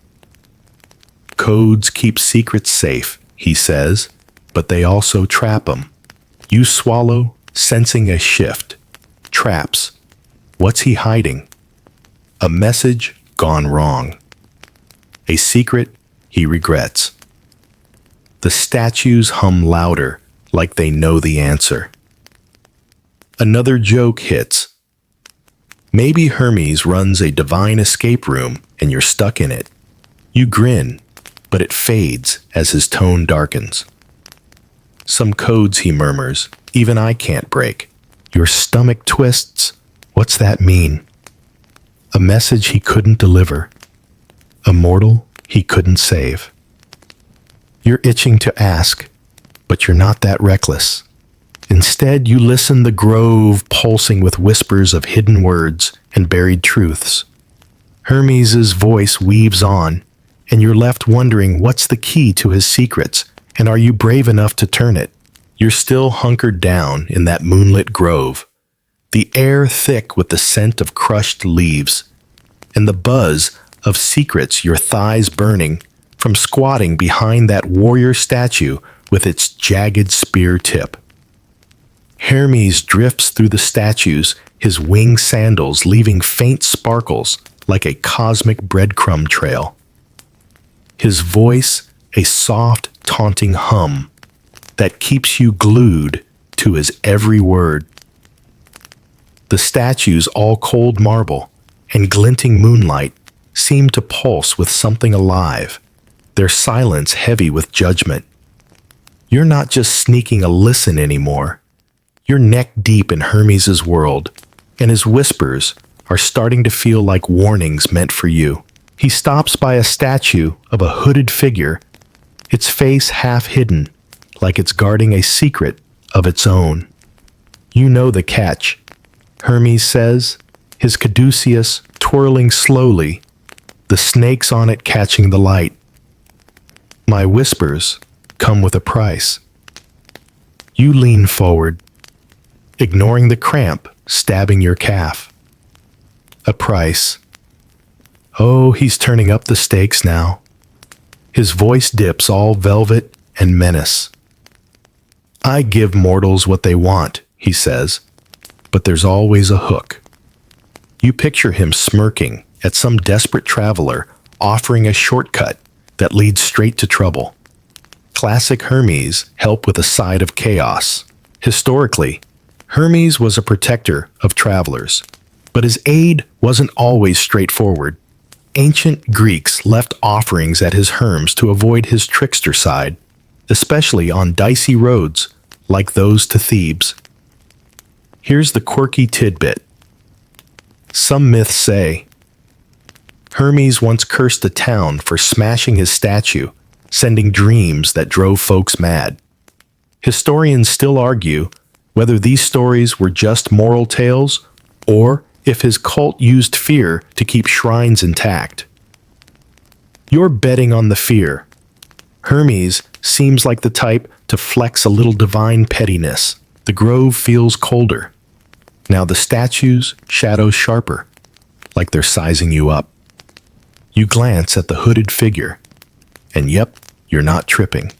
Codes keep secrets safe, he says, but they also trap 'em. You swallow, sensing a shift. Traps. What's he hiding? A message gone wrong. A secret he regrets. The statues hum louder, like they know the answer. Another joke hits. Maybe Hermes runs a divine escape room and you're stuck in it. You grin, but it fades as his tone darkens. Some codes, he murmurs, even I can't break. Your stomach twists. What's that mean? A message he couldn't deliver. A mortal he couldn't save. You're itching to ask, but you're not that reckless. Instead, you listen, the grove pulsing with whispers of hidden words and buried truths. Hermes's voice weaves on, and you're left wondering what's the key to his secrets, and are you brave enough to turn it? You're still hunkered down in that moonlit grove, the air thick with the scent of crushed leaves, and the buzz of secrets, your thighs burning from squatting behind that warrior statue with its jagged spear tip. Hermes drifts through the statues, his winged sandals leaving faint sparkles like a cosmic breadcrumb trail. His voice a soft, taunting hum that keeps you glued to his every word. The statues, all cold marble and glinting moonlight, seem to pulse with something alive, their silence heavy with judgment. You're not just sneaking a listen anymore. You're neck deep in Hermes's world, and his whispers are starting to feel like warnings meant for you. He stops by a statue of a hooded figure, its face half hidden, like it's guarding a secret of its own. You know the catch, Hermes says, his caduceus twirling slowly, the snakes on it catching the light. My whispers come with a price. You lean forward, ignoring the cramp stabbing your calf. A price. Oh, he's turning up the stakes now. His voice dips all velvet and menace. I give mortals what they want, he says, but there's always a hook. You picture him smirking at some desperate traveler offering a shortcut that leads straight to trouble. Classic Hermes help with a side of chaos. Historically, Hermes was a protector of travelers, but his aid wasn't always straightforward. Ancient Greeks left offerings at his Hermes to avoid his trickster side, especially on dicey roads like those to Thebes. Here's the quirky tidbit. Some myths say Hermes once cursed a town for smashing his statue, sending dreams that drove folks mad. Historians still argue whether these stories were just moral tales or if his cult used fear to keep shrines intact. You're betting on the fear. Hermes seems like the type to flex a little divine pettiness. The grove feels colder. Now the statue's shadows sharper, like they're sizing you up. You glance at the hooded figure, and yep, you're not tripping.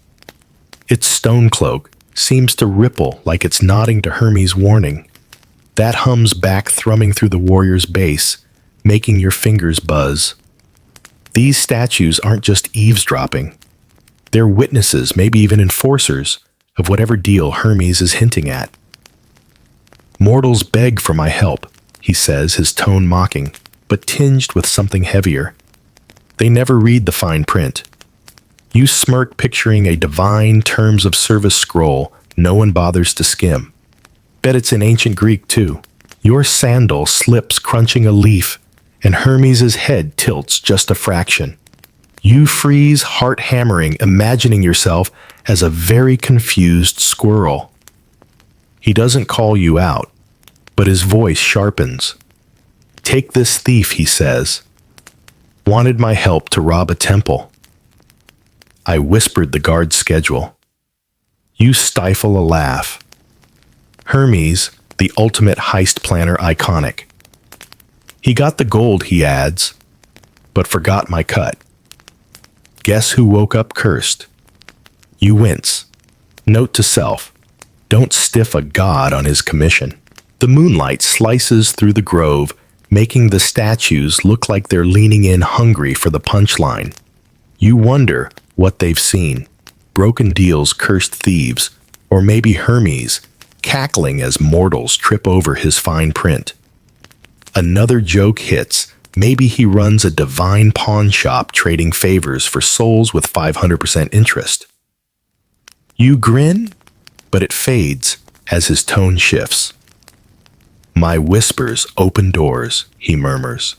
Its stone cloak seems to ripple like it's nodding to Hermes' warning. That hums back thrumming through the warrior's base, making your fingers buzz. These statues aren't just eavesdropping. They're witnesses, maybe even enforcers, of whatever deal Hermes is hinting at. Mortals beg for my help, he says, his tone mocking, but tinged with something heavier. They never read the fine print. You smirk, picturing a divine terms of service scroll no one bothers to skim. Bet it's in ancient Greek, too. Your sandal slips crunching a leaf, and Hermes' head tilts just a fraction. You freeze, heart hammering, imagining yourself as a very confused squirrel. He doesn't call you out, but his voice sharpens. Take this thief, he says. Wanted my help to rob a temple. I whispered the guard's schedule. You stifle a laugh. Hermes, the ultimate heist planner iconic. He got the gold, he adds, but forgot my cut. Guess who woke up cursed? You wince. Note to self, don't stiff a god on his commission. The moonlight slices through the grove, making the statues look like they're leaning in hungry for the punchline. You wonder what they've seen. Broken deals, cursed thieves, or maybe Hermes, cackling as mortals trip over his fine print. Another joke hits. Maybe he runs a divine pawn shop trading favors for souls with 500% interest. You grin, but it fades as his tone shifts. My whispers open doors, he murmurs.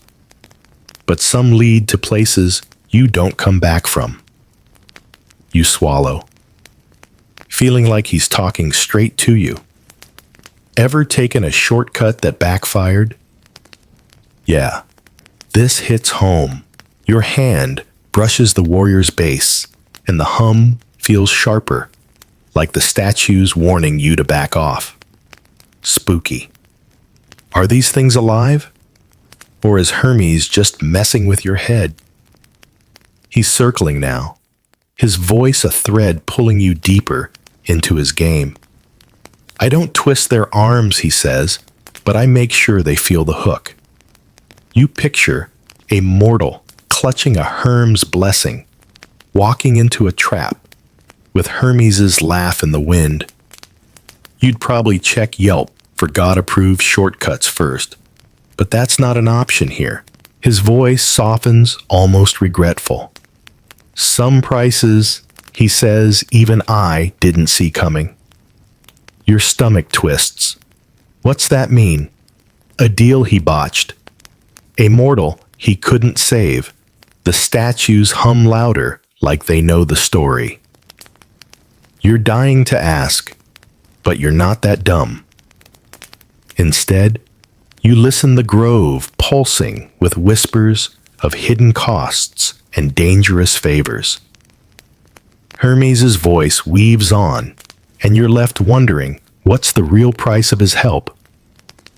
But some lead to places you don't come back from. You swallow, feeling like he's talking straight to you. Ever taken a shortcut that backfired? Yeah, this hits home. Your hand brushes the warrior's base, and the hum feels sharper, like the statue's warning you to back off. Spooky. Are these things alive? Or is Hermes just messing with your head? He's circling now, his voice a thread pulling you deeper into his game. I don't twist their arms, he says, but I make sure they feel the hook. You picture a mortal clutching a Hermes blessing, walking into a trap, with Hermes' laugh in the wind. You'd probably check Yelp for God-approved shortcuts first, but that's not an option here. His voice softens, almost regretful. Some prices, he says, even I didn't see coming. Your stomach twists. What's that mean? A deal he botched. A mortal he couldn't save. The statues hum louder like they know the story. You're dying to ask, but you're not that dumb. Instead, you listen the grove pulsing with whispers of hidden costs and dangerous favors. Hermes' voice weaves on, and you're left wondering what's the real price of his help.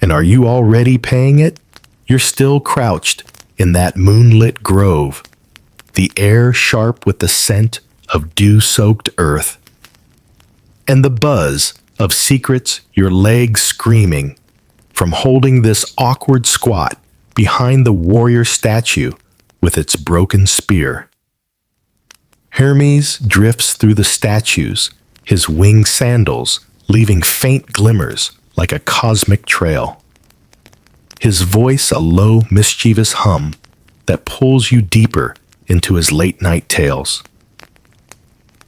And are you already paying it? You're still crouched in that moonlit grove, the air sharp with the scent of dew-soaked earth, and the buzz of secrets your legs screaming from holding this awkward squat behind the warrior statue with its broken spear. Hermes drifts through the statues, his winged sandals leaving faint glimmers like a cosmic trail. His voice a low, mischievous hum that pulls you deeper into his late-night tales.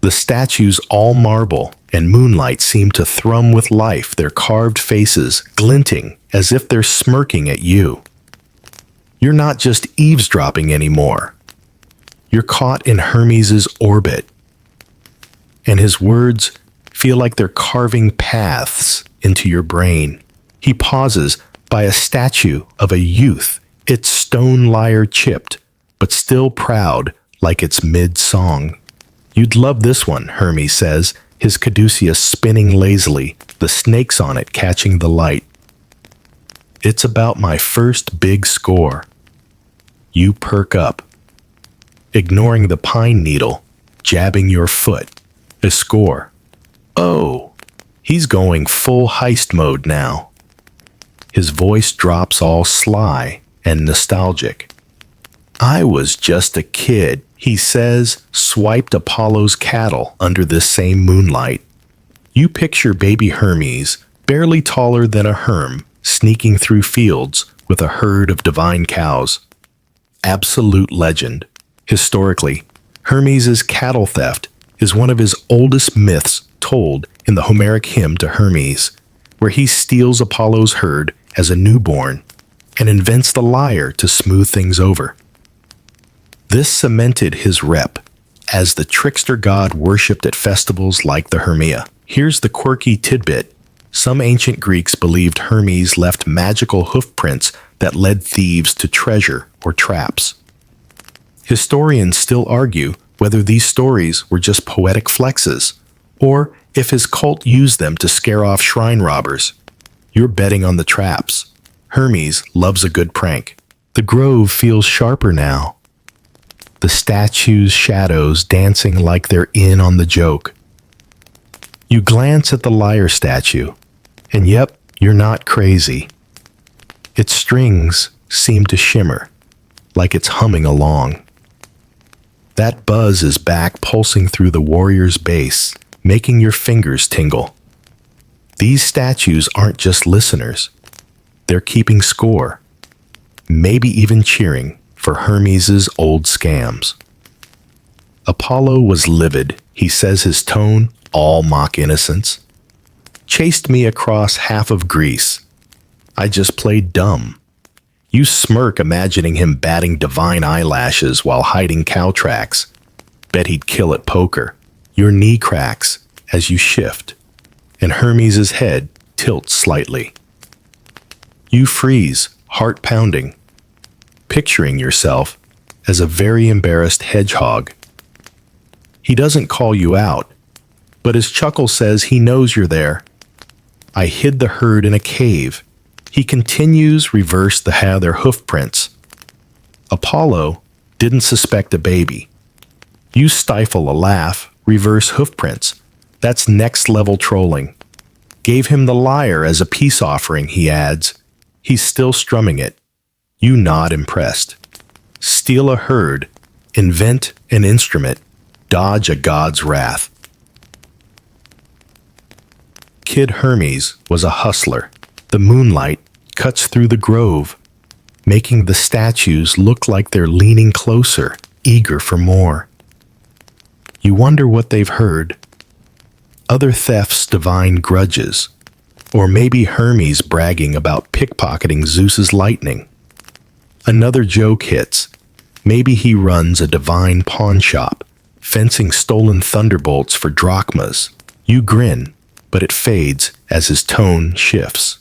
The statues, all marble and moonlight, seem to thrum with life, their carved faces glinting as if they're smirking at you. You're not just eavesdropping anymore. You're caught in Hermes' orbit, and his words feel like they're carving paths into your brain. He pauses by a statue of a youth, its stone lyre chipped, but still proud like it's mid-song. You'd love this one, Hermes says, his caduceus spinning lazily, the snakes on it catching the light. It's about my first big score. You perk up, ignoring the pine needle, jabbing your foot. A score. Oh, he's going full heist mode now. His voice drops all sly and nostalgic. I was just a kid, he says, swiped Apollo's cattle under this same moonlight. You picture baby Hermes, barely taller than a Herm, sneaking through fields with a herd of divine cows. Absolute legend. Historically, Hermes' cattle theft is one of his oldest myths told in the Homeric hymn to Hermes, where he steals Apollo's herd as a newborn and invents the lyre to smooth things over. This cemented his rep as the trickster god worshipped at festivals like the Hermia. Here's the quirky tidbit. Some ancient Greeks believed Hermes left magical hoofprints that led thieves to treasure or traps. Historians still argue whether these stories were just poetic flexes, or if his cult used them to scare off shrine robbers. You're betting on the traps. Hermes loves a good prank. The grove feels sharper now. The statues' shadows dancing like they're in on the joke. You glance at the lyre statue, and yep, you're not crazy. Its strings seem to shimmer, like it's humming along. That buzz is back pulsing through the warrior's base, making your fingers tingle. These statues aren't just listeners. They're keeping score, maybe even cheering for Hermes' old scams. Apollo was livid, he says, his tone all mock innocence. Chased me across half of Greece. I just played dumb. You smirk imagining him batting divine eyelashes while hiding cow tracks. Bet he'd kill at poker. Your knee cracks as you shift, and Hermes' head tilts slightly. You freeze, heart pounding, picturing yourself as a very embarrassed hedgehog. He doesn't call you out, but his chuckle says he knows you're there. I hid the herd in a cave. He continues reverse the their hoofprints. Apollo didn't suspect a baby. You stifle a laugh, reverse hoofprints. That's next level trolling. Gave him the lyre as a peace offering, he adds. He's still strumming it. You nod impressed. Steal a herd, invent an instrument, dodge a god's wrath. Kid Hermes was a hustler. The moonlight cuts through the grove, making the statues look like they're leaning closer, eager for more. You wonder what they've heard. Other thefts' divine grudges, or maybe Hermes bragging about pickpocketing Zeus's lightning. Another joke hits, Maybe he runs a divine pawn shop, fencing stolen thunderbolts for drachmas. You grin, but it fades as his tone shifts.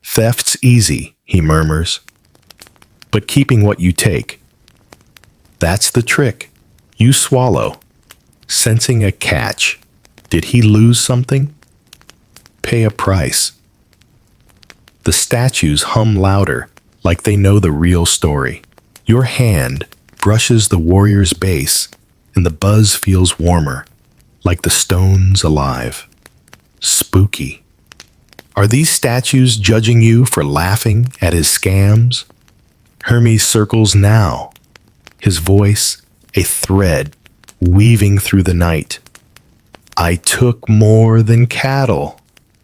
Theft's easy, he murmurs, but keeping what you take. That's the trick. You swallow, sensing a catch. Did he lose something? Pay a price. The statues hum louder, like they know the real story. Your hand brushes the warrior's base, and the buzz feels warmer, like the stone's alive. Spooky. Are these statues judging you for laughing at his scams? Hermes circles now, his voice a thread weaving through the night. I took more than cattle.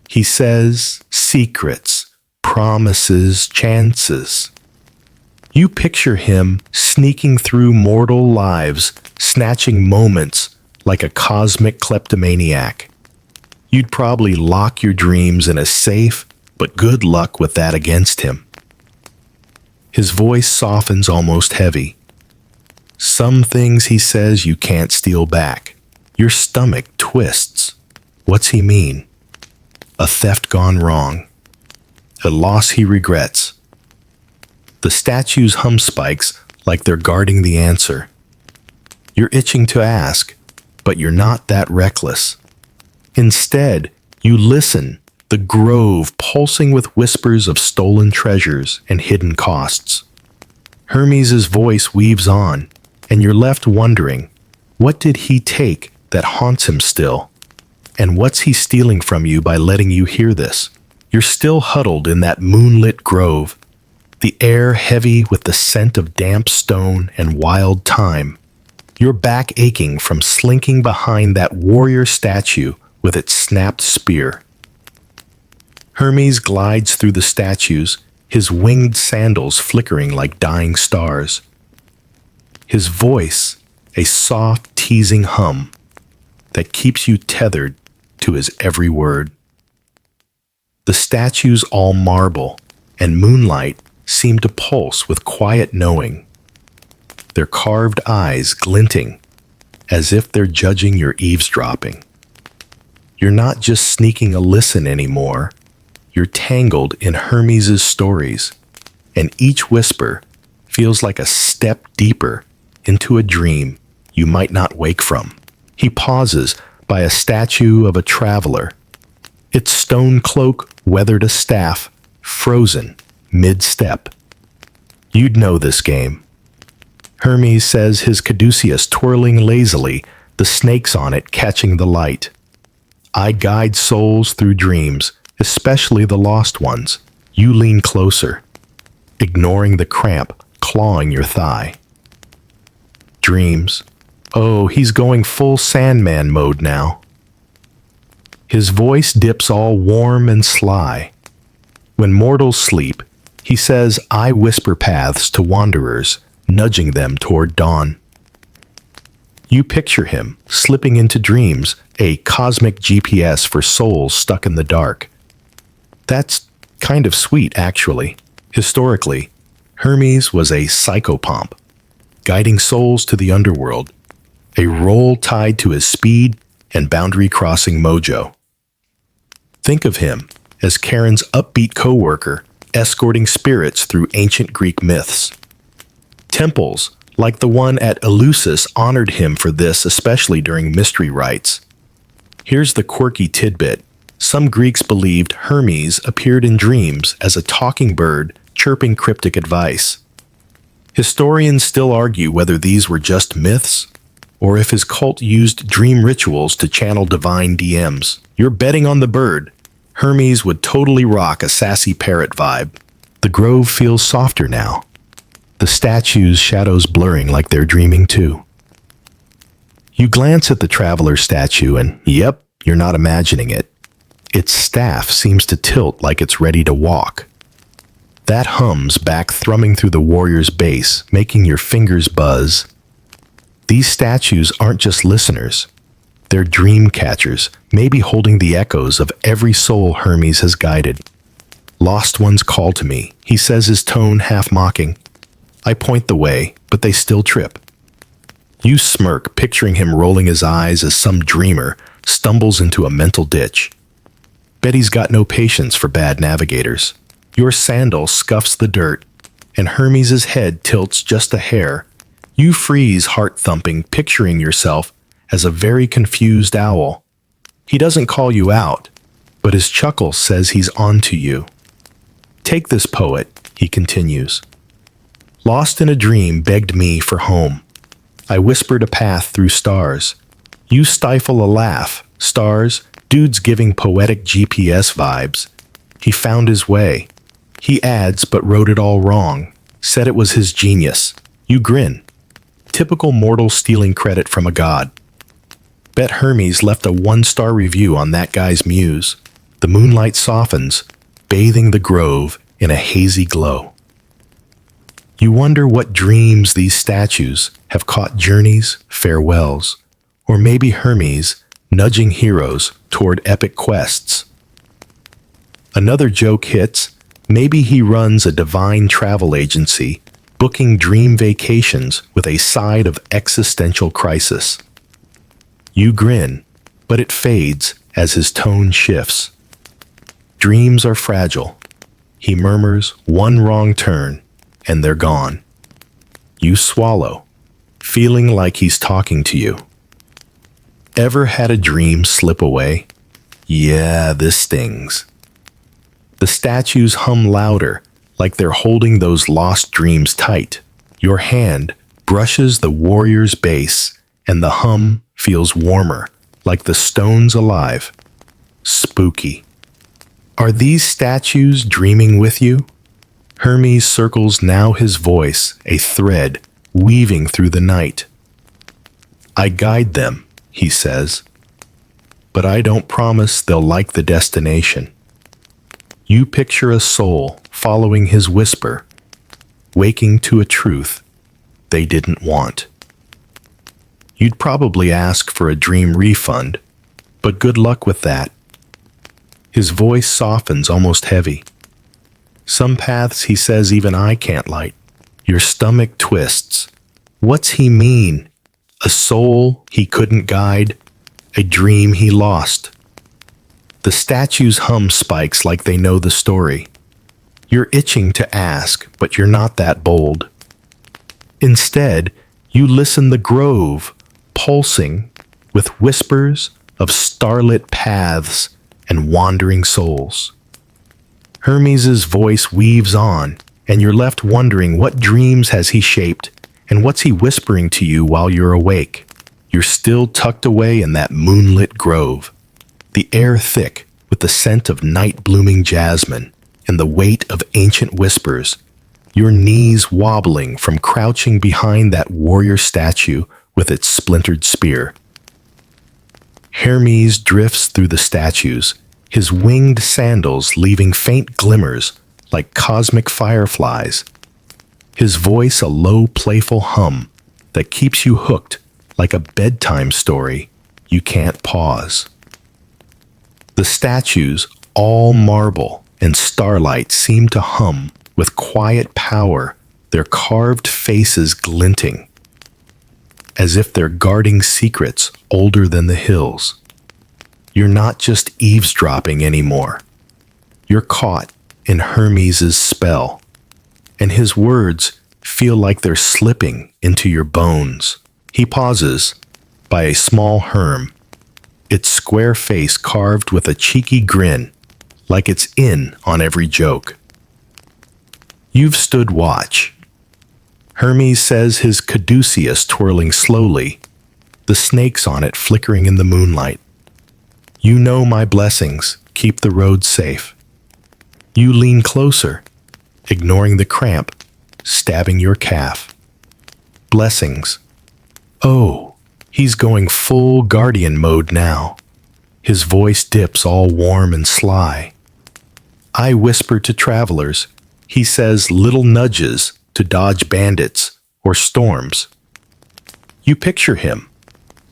He says secrets, promises, chances. You picture him sneaking through mortal lives, snatching moments like a cosmic kleptomaniac. You'd probably lock your dreams in a safe, but good luck with that against him. His voice softens almost heavy. Some things he says you can't steal back. Your stomach twists. What's he mean? A theft gone wrong. A loss he regrets. The statues hum spikes like they're guarding the answer. You're itching to ask, but you're not that reckless. Instead, you listen, the grove pulsing with whispers of stolen treasures and hidden costs. Hermes' voice weaves on, and you're left wondering, what did he take that haunts him still? And what's he stealing from you by letting you hear this? You're still huddled in that moonlit grove, the air heavy with the scent of damp stone and wild thyme. Your back aching from slinking behind that warrior statue with its snapped spear. Hermes glides through the statues, his winged sandals flickering like dying stars. His voice, a soft, teasing hum that keeps you tethered to his every word. The statues, all marble and moonlight, seem to pulse with quiet knowing, their carved eyes glinting as if they're judging your eavesdropping. You're not just sneaking a listen anymore. You're tangled in Hermes' stories, and each whisper feels like a step deeper into a dream you might not wake from. He pauses by a statue of a traveler, its stone cloak weathered a staff, frozen mid-step. You'd know this game. Hermes says his caduceus twirling lazily, the snakes on it catching the light. I guide souls through dreams, especially the lost ones. You lean closer, ignoring the cramp clawing your thigh. Dreams. Oh, he's going full Sandman mode now. His voice dips all warm and sly. When mortals sleep, he says I whisper paths to wanderers, nudging them toward dawn. You picture him slipping into dreams, a cosmic GPS for souls stuck in the dark. That's kind of sweet, actually. Historically, Hermes was a psychopomp, guiding souls to the underworld, a role tied to his speed and boundary-crossing mojo. Think of him as Charon's upbeat co-worker, escorting spirits through ancient Greek myths. Temples, like the one at Eleusis, honored him for this, especially during mystery rites. Here's the quirky tidbit. Some Greeks believed Hermes appeared in dreams as a talking bird chirping cryptic advice. Historians still argue whether these were just myths or if his cult used dream rituals to channel divine DMs. You're betting on the bird. Hermes would totally rock a sassy parrot vibe. The grove feels softer now, the statues' shadows blurring like they're dreaming too. You glance at the traveler statue and, yep, you're not imagining it. Its staff seems to tilt like it's ready to walk. That hums back thrumming through the warrior's base, making your fingers buzz. These statues aren't just listeners. They're dream catchers, maybe holding the echoes of every soul Hermes has guided. Lost ones call to me, he says, his tone half mocking. I point the way, but they still trip. You smirk, picturing him rolling his eyes as some dreamer stumbles into a mental ditch. Betty's got no patience for bad navigators. Your sandal scuffs the dirt, and Hermes's head tilts just a hair. You freeze, heart-thumping, picturing yourself as a very confused owl. He doesn't call you out, but his chuckle says he's on to you. Take this poet, he continues. Lost in a dream begged me for home. I whispered a path through stars. You stifle a laugh. Stars, dude's giving poetic GPS vibes. He found his way. He adds, but wrote it all wrong. Said it was his genius. You grin. Typical mortal stealing credit from a god. Bet Hermes left a 1-star review on that guy's muse. The moonlight softens, bathing the grove in a hazy glow. You wonder what dreams these statues have caught journeys, farewells, or maybe Hermes nudging heroes toward epic quests. Another joke hits. Maybe he runs a divine travel agency, booking dream vacations with a side of existential crisis. You grin, but it fades as his tone shifts. Dreams are fragile. He murmurs one wrong turn, and they're gone. You swallow, feeling like he's talking to you. Ever had a dream slip away? Yeah, this stings. The statues hum louder, like they're holding those lost dreams tight. Your hand brushes the warrior's base, and the hum feels warmer, like the stone's alive. Spooky. Are these statues dreaming with you? Hermes circles now, his voice a thread weaving through the night. I guide them, he says, but I don't promise they'll like the destination. You picture a soul following his whisper, waking to a truth they didn't want. You'd probably ask for a dream refund, but good luck with that. His voice softens, almost heavy. Some paths, he says, even I can't light. Your stomach twists. What's he mean? A soul he couldn't guide? A dream he lost? The statues hum spikes like they know the story. You're itching to ask, but you're not that bold. Instead, you listen the grove, pulsing with whispers of starlit paths and wandering souls. Hermes's voice weaves on, and you're left wondering what dreams has he shaped and what's he whispering to you while you're awake. You're still tucked away in that moonlit grove, the air thick with the scent of night-blooming jasmine and the weight of ancient whispers, your knees wobbling from crouching behind that warrior statue with its splintered spear. Hermes drifts through the statues, his winged sandals leaving faint glimmers like cosmic fireflies. His voice a low, playful hum that keeps you hooked like a bedtime story you can't pause. The statues, all marble and starlight, seem to hum with quiet power, their carved faces glinting, as if they're guarding secrets older than the hills. You're not just eavesdropping anymore. You're caught in Hermes's spell, and his words feel like they're slipping into your bones. He pauses by a small herm, its square face carved with a cheeky grin, like it's in on every joke. You've stood watch. Hermes says, his caduceus twirling slowly, the snakes on it flickering in the moonlight. You know my blessings keep the road safe. You lean closer, ignoring the cramp, stabbing your calf. Blessings. Oh, he's going full guardian mode now. His voice dips all warm and sly. I whisper to travelers. He says little nudges to dodge bandits or storms. You picture him,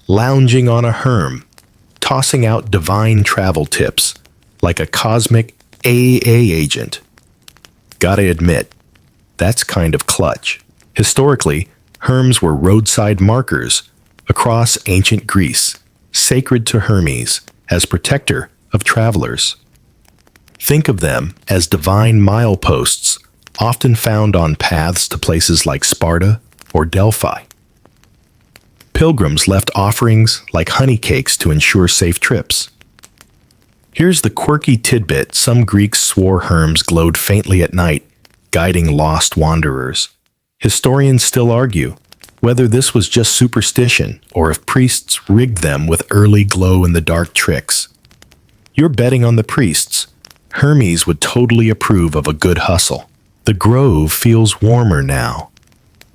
lounging on a herm, tossing out divine travel tips like a cosmic AA agent. Gotta admit, that's kind of clutch. Historically, Hermes were roadside markers across ancient Greece, sacred to Hermes as protector of travelers. Think of them as divine mileposts, often found on paths to places like Sparta or Delphi. Pilgrims left offerings like honey cakes to ensure safe trips. Here's the quirky tidbit: some Greeks swore Hermes glowed faintly at night, guiding lost wanderers. Historians still argue whether this was just superstition or if priests rigged them with early glow-in-the-dark tricks. You're betting on the priests. Hermes would totally approve of a good hustle. The grove feels warmer now,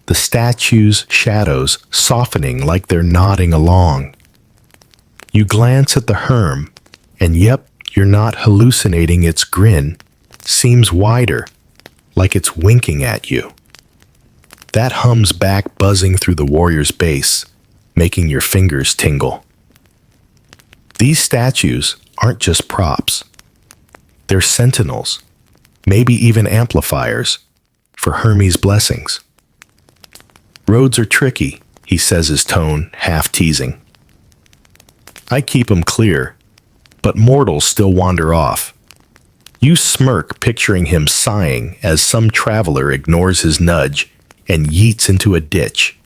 the statue's shadows softening like they're nodding along. You glance at the Herm, and yep, you're not hallucinating. Its grin seems wider, like it's winking at you. That hums back, buzzing through the warrior's base, making your fingers tingle. These statues aren't just props. They're sentinels, maybe even amplifiers, for Hermes' blessings. Roads are tricky, he says, his tone half teasing. I keep 'em clear, but mortals still wander off. You smirk, picturing him sighing as some traveler ignores his nudge and yeets into a ditch.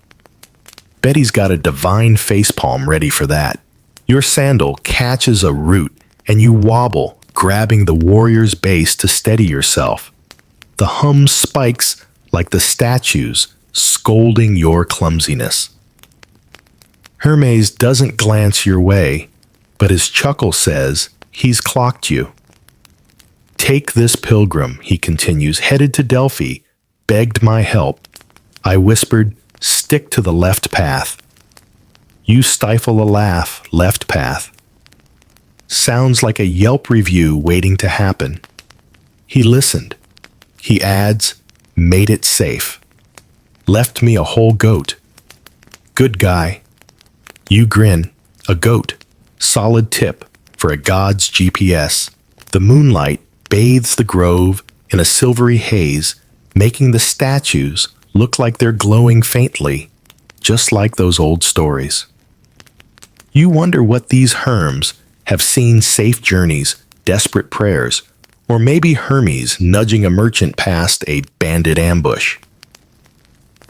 Bet he's got a divine facepalm ready for that. Your sandal catches a root and you wobble, grabbing the warrior's base to steady yourself. The hum spikes like the statues, scolding your clumsiness. Hermes doesn't glance your way, but his chuckle says he's clocked you. Take this pilgrim, he continues, headed to Delphi, begged my help. I whispered, stick to the left path. You stifle a laugh, left path. Sounds like a Yelp review waiting to happen. He listened. He adds, made it safe. Left me a whole goat. Good guy. You grin. A goat. Solid tip for a god's GPS. The moonlight bathes the grove in a silvery haze, making the statues look like they're glowing faintly, just like those old stories. You wonder what these Herms have seen: safe journeys, desperate prayers, or maybe Hermes nudging a merchant past a bandit ambush.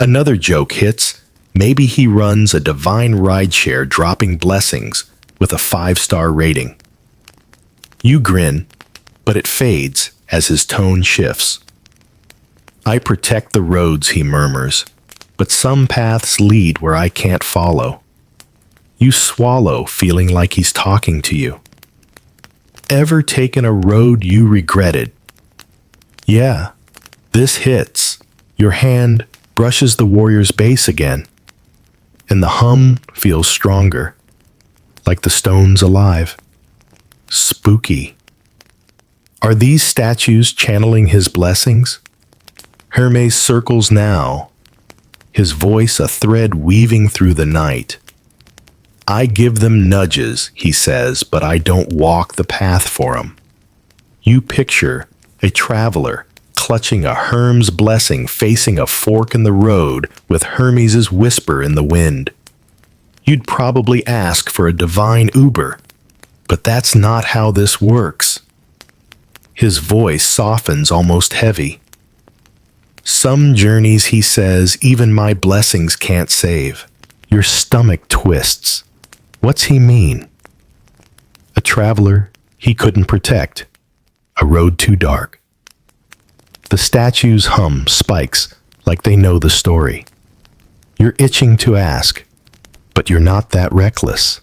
Another joke hits. Maybe he runs a divine rideshare, dropping blessings with a 5-star rating. You grin, but it fades as his tone shifts. I protect the roads, he murmurs, but some paths lead where I can't follow. You swallow, feeling like he's talking to you. Ever taken a road you regretted? Yeah, this hits. Your hand brushes the warrior's base again, and the hum feels stronger, like the stone's alive. Spooky. Are these statues channeling his blessings? Hermes circles now, his voice a thread weaving through the night. I give them nudges, he says, but I don't walk the path for 'em. You picture a traveler clutching a Hermes blessing, facing a fork in the road with Hermes' whisper in the wind. You'd probably ask for a divine Uber, but that's not how this works. His voice softens, almost heavy. Some journeys, he says, even my blessings can't save. Your stomach twists. What's he mean? A traveler he couldn't protect. A road too dark. The statues hum, spikes, like they know the story. You're itching to ask, but you're not that reckless.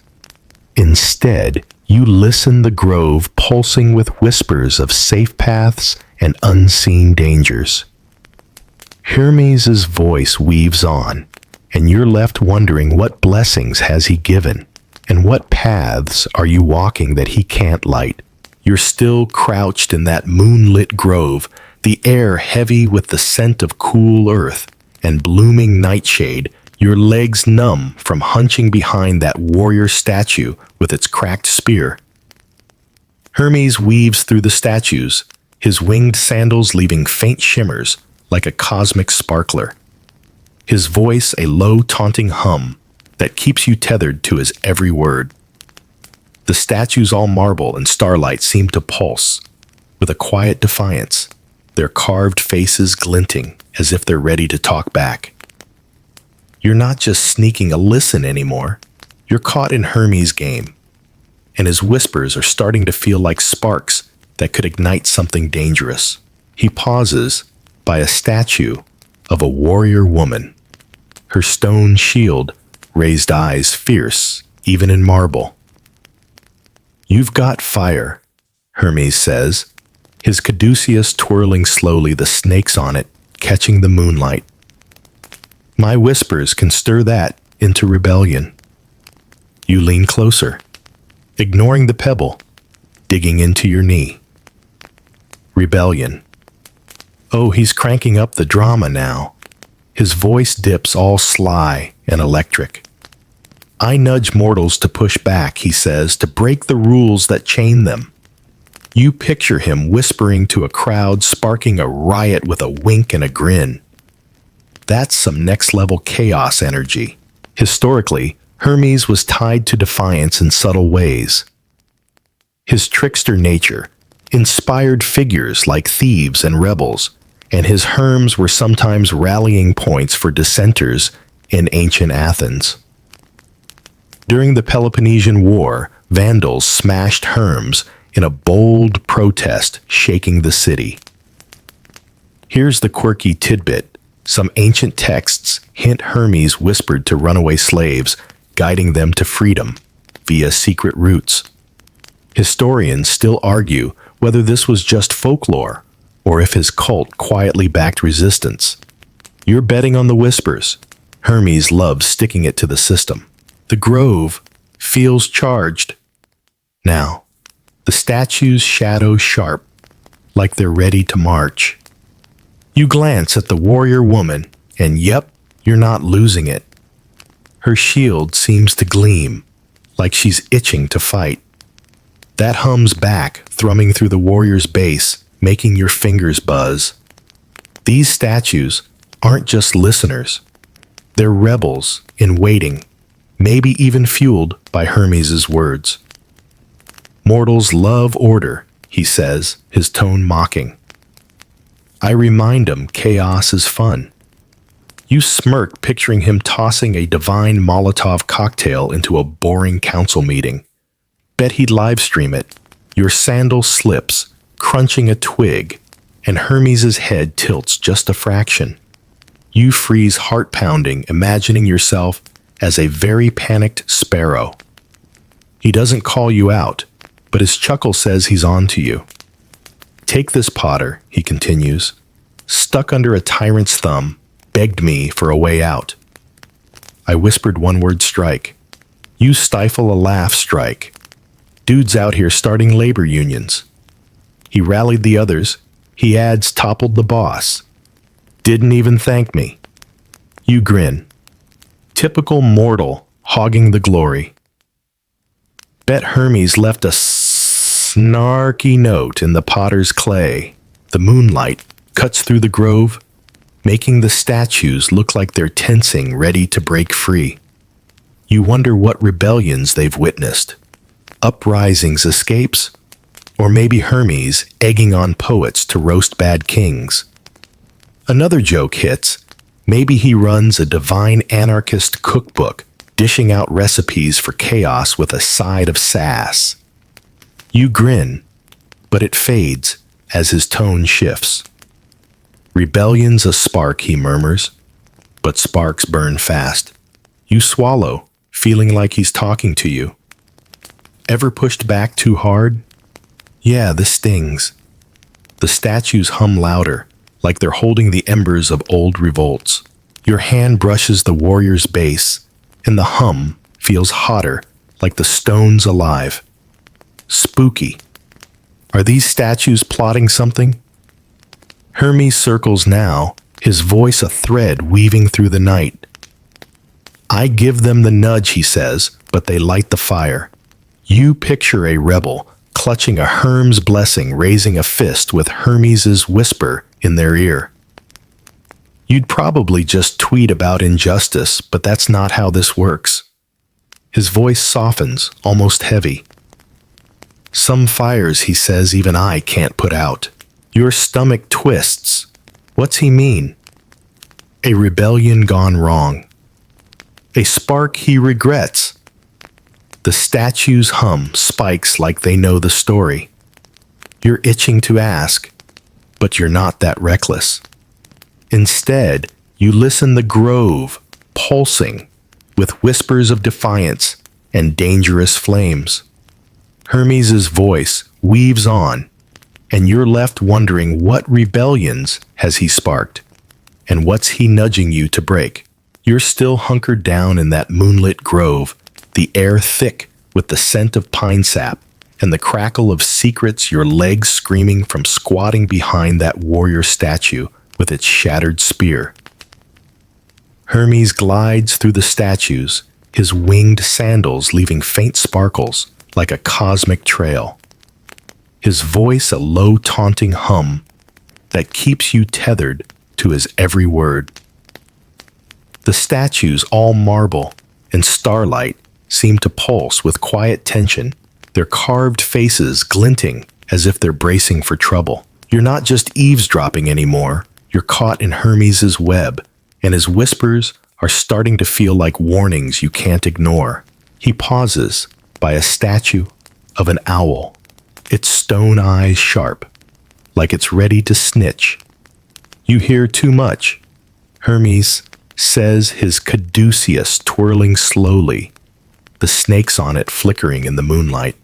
Instead, you listen, the grove pulsing with whispers of safe paths and unseen dangers. Hermes' voice weaves on, and you're left wondering, what blessings has he given? And what paths are you walking that he can't light? You're still crouched in that moonlit grove, the air heavy with the scent of cool earth and blooming nightshade, your legs numb from hunching behind that warrior statue with its cracked spear. Hermes weaves through the statues, his winged sandals leaving faint shimmers like a cosmic sparkler. his voice a low, taunting hum that keeps you tethered to his every word. The statues, all marble and starlight, seem to pulse with a quiet defiance, their carved faces glinting as if they're ready to talk back. You're not just sneaking a listen anymore. You're caught in Hermes' game, and his whispers are starting to feel like sparks that could ignite something dangerous. He pauses by a statue of a warrior woman, her stone shield, raised eyes fierce, even in marble. "You've got fire," Hermes says, his caduceus twirling slowly, the snakes on it catching the moonlight. "My whispers can stir that into rebellion." You lean closer, ignoring the pebble, digging into your knee. Rebellion. Oh, he's cranking up the drama now. His voice dips all sly and electric. "I nudge mortals to push back," he says, "to break the rules that chain them." You picture him whispering to a crowd, sparking a riot with a wink and a grin. That's some next-level chaos energy. Historically, Hermes was tied to defiance in subtle ways. His trickster nature inspired figures like thieves and rebels, and his Hermes were sometimes rallying points for dissenters in ancient Athens. During the Peloponnesian War, Vandals smashed Hermes in a bold protest, shaking the city. Here's the quirky tidbit. Some ancient texts hint Hermes whispered to runaway slaves, guiding them to freedom via secret routes. Historians still argue whether this was just folklore or if his cult quietly backed resistance. You're betting on the whispers. Hermes loves sticking it to the system. The grove feels charged. Now, the statues shadow sharp, like they're ready to march. You glance at the warrior woman, and yep, you're not losing it. Her shield seems to gleam, like she's itching to fight. That hums back, thrumming through the warrior's base, making your fingers buzz. These statues aren't just listeners. They're rebels in waiting, maybe even fueled by Hermes' words. "Mortals love order," he says, his tone mocking. I remind him chaos is fun. You smirk, picturing him tossing a divine Molotov cocktail into a boring council meeting. Bet he'd live stream it. Your sandal slips, crunching a twig, and Hermes' head tilts just a fraction. You freeze, heart pounding, imagining yourself as a very panicked sparrow. He doesn't call you out, but his chuckle says he's on to you. "Take this, Potter," he continues. "Stuck under a tyrant's thumb, begged me for a way out." I whispered one word, strike. You stifle a laugh, strike. Dude's out here starting labor unions. He rallied the others. He adds, toppled the boss. Didn't even thank me. You grin. Typical mortal, hogging the glory. Bet Hermes left a snarky note in the potter's clay. The moonlight cuts through the grove, making the statues look like they're tensing, ready to break free. You wonder what rebellions they've witnessed. Uprisings, escapes, or maybe Hermes egging on poets to roast bad kings. Another joke hits. Maybe he runs a divine anarchist cookbook, dishing out recipes for chaos with a side of sass. You grin, but it fades as his tone shifts. Rebellion's a spark, he murmurs, but sparks burn fast. You swallow, feeling like he's talking to you. Ever pushed back too hard? Yeah, this stings. The statues hum louder, like they're holding the embers of old revolts. Your hand brushes the warrior's base, and the hum feels hotter, like the stone's alive. Spooky. Are these statues plotting something? Hermes circles now, his voice a thread weaving through the night. I give them the nudge, he says, but they light the fire. You picture a rebel, clutching a Hermes blessing, raising a fist with Hermes' whisper in their ear. You'd probably just tweet about injustice, but that's not how this works. His voice softens, almost heavy. Some fires, he says, even I can't put out. Your stomach twists. What's he mean? A rebellion gone wrong. A spark he regrets. The statues hum spikes like they know the story. You're itching to ask, but you're not that reckless. Instead, you listen the grove, pulsing, with whispers of defiance and dangerous flames. Hermes' voice weaves on, and you're left wondering what rebellions has he sparked, and what's he nudging you to break. You're still hunkered down in that moonlit grove, the air thick with the scent of pine sap, and the crackle of secrets, your legs screaming from squatting behind that warrior statue with its shattered spear. Hermes glides through the statues, his winged sandals leaving faint sparkles like a cosmic trail. His voice a low taunting hum that keeps you tethered to his every word. The statues, all marble and starlight, seem to pulse with quiet tension, their carved faces glinting as if they're bracing for trouble. You're not just eavesdropping anymore, you're caught in Hermes' web, and his whispers are starting to feel like warnings you can't ignore. He pauses by a statue of an owl, its stone eyes sharp, like it's ready to snitch. You hear too much. Hermes says, his caduceus twirling slowly, the snakes on it flickering in the moonlight.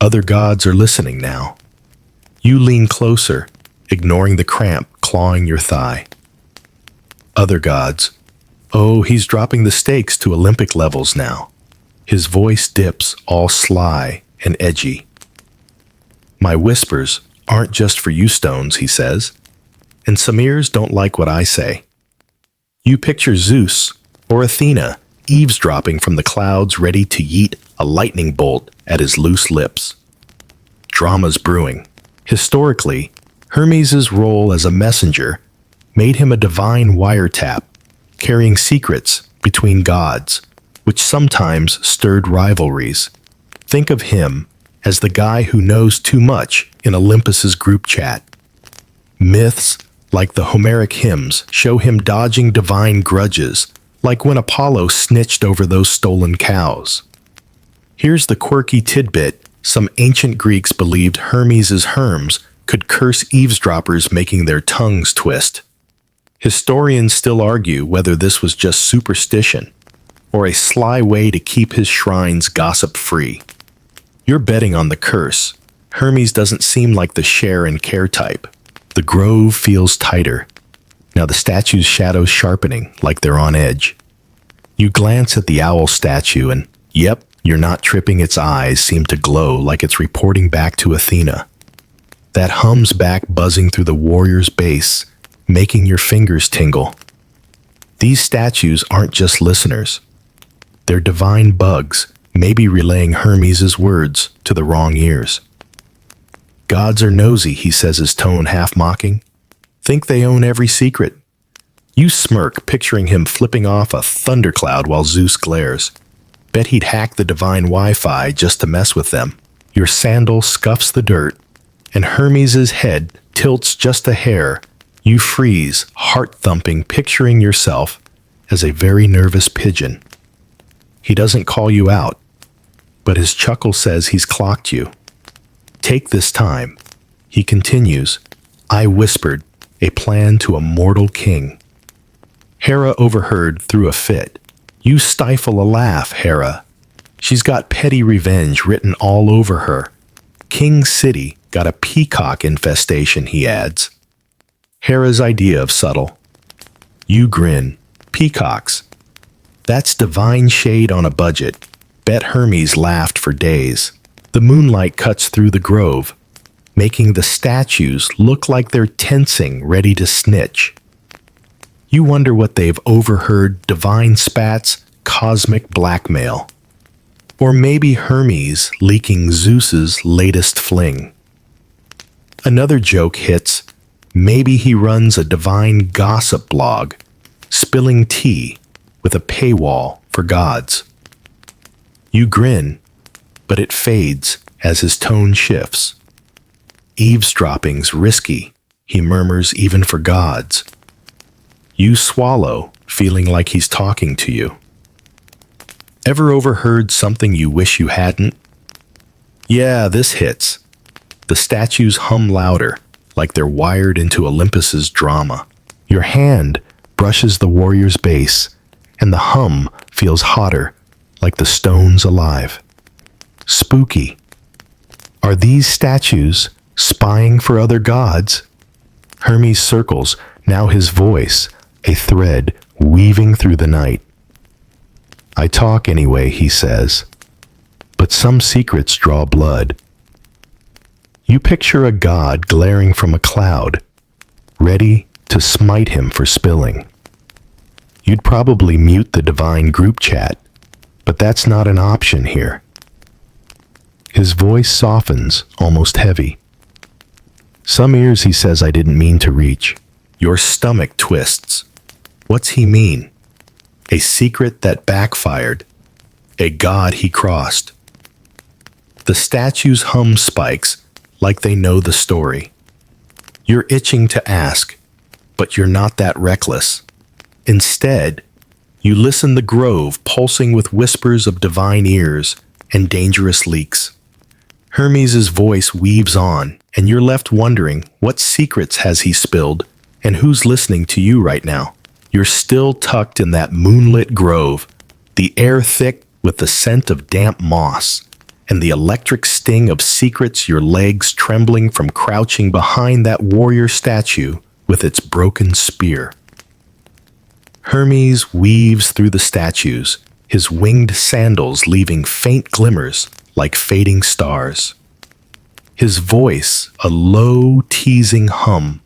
Other gods are listening now. You lean closer, ignoring the cramp clawing your thigh. Other gods. Oh, he's dropping the stakes to Olympic levels now. His voice dips, all sly and edgy. My whispers aren't just for you stones, he says, and some ears don't like what I say. You picture Zeus or Athena eavesdropping from the clouds, ready to yeet a lightning bolt at his loose lips. Drama's brewing. Historically, Hermes' role as a messenger made him a divine wiretap, carrying secrets between gods, which sometimes stirred rivalries. Think of him as the guy who knows too much in Olympus's group chat. Myths like the Homeric hymns show him dodging divine grudges, like when Apollo snitched over those stolen cows. Here's the quirky tidbit: some ancient Greeks believed Hermes could curse eavesdroppers, making their tongues twist. Historians still argue whether this was just superstition or a sly way to keep his shrines gossip-free. You're betting on the curse. Hermes doesn't seem like the share and care type. The grove feels tighter. Now the statue's shadows sharpening like they're on edge. You glance at the owl statue and, yep, you're not tripping. Its eyes seem to glow like it's reporting back to Athena. That hums back, buzzing through the warrior's base, making your fingers tingle. These statues aren't just listeners. They're divine bugs, maybe relaying Hermes' words to the wrong ears. Gods are nosy, he says, his tone half mocking. Think they own every secret. You smirk, picturing him flipping off a thundercloud while Zeus glares. Bet he'd hack the divine Wi-Fi just to mess with them. Your sandal scuffs the dirt, and Hermes' head tilts just a hair. You freeze, heart-thumping, picturing yourself as a very nervous pigeon. He doesn't call you out, but his chuckle says he's clocked you. Take this time, he continues. I whispered a plan to a mortal king. Hera overheard, threw a fit. You stifle a laugh, Hera. She's got petty revenge written all over her. King City got a peacock infestation, he adds. Hera's idea of subtle. You grin. Peacocks. That's divine shade on a budget. Bet Hermes laughed for days. The moonlight cuts through the grove, making the statues look like they're tensing, ready to snitch. You wonder what they've overheard: divine spats, cosmic blackmail. Or maybe Hermes leaking Zeus's latest fling. Another joke hits. Maybe he runs a divine gossip blog, spilling tea with a paywall for gods. You grin, but it fades as his tone shifts. Eavesdropping's risky, he murmurs, even for gods. You swallow, feeling like he's talking to you. Ever overheard something you wish you hadn't? Yeah, this hits. The statues hum louder, like they're wired into Olympus's drama. Your hand brushes the warrior's base, and the hum feels hotter, like the stone's alive. Spooky. Are these statues spying for other gods? Hermes circles, now his voice, a thread weaving through the night. I talk anyway, he says, but some secrets draw blood. You picture a god glaring from a cloud, ready to smite him for spilling. You'd probably mute the divine group chat, but that's not an option here. His voice softens, almost heavy. Some ears, he says, I didn't mean to reach. Your stomach twists. What's he mean? A secret that backfired. A god he crossed. The statue's hum spikes like they know the story. You're itching to ask, but you're not that reckless. Instead, you listen the grove pulsing with whispers of divine ears and dangerous leaks. Hermes' voice weaves on, and you're left wondering what secrets has he spilled and who's listening to you right now. You're still tucked in that moonlit grove, the air thick with the scent of damp moss, and the electric sting of secrets, your legs trembling from crouching behind that warrior statue with its broken spear. Hermes weaves through the statues, his winged sandals leaving faint glimmers like fading stars. His voice, a low, teasing hum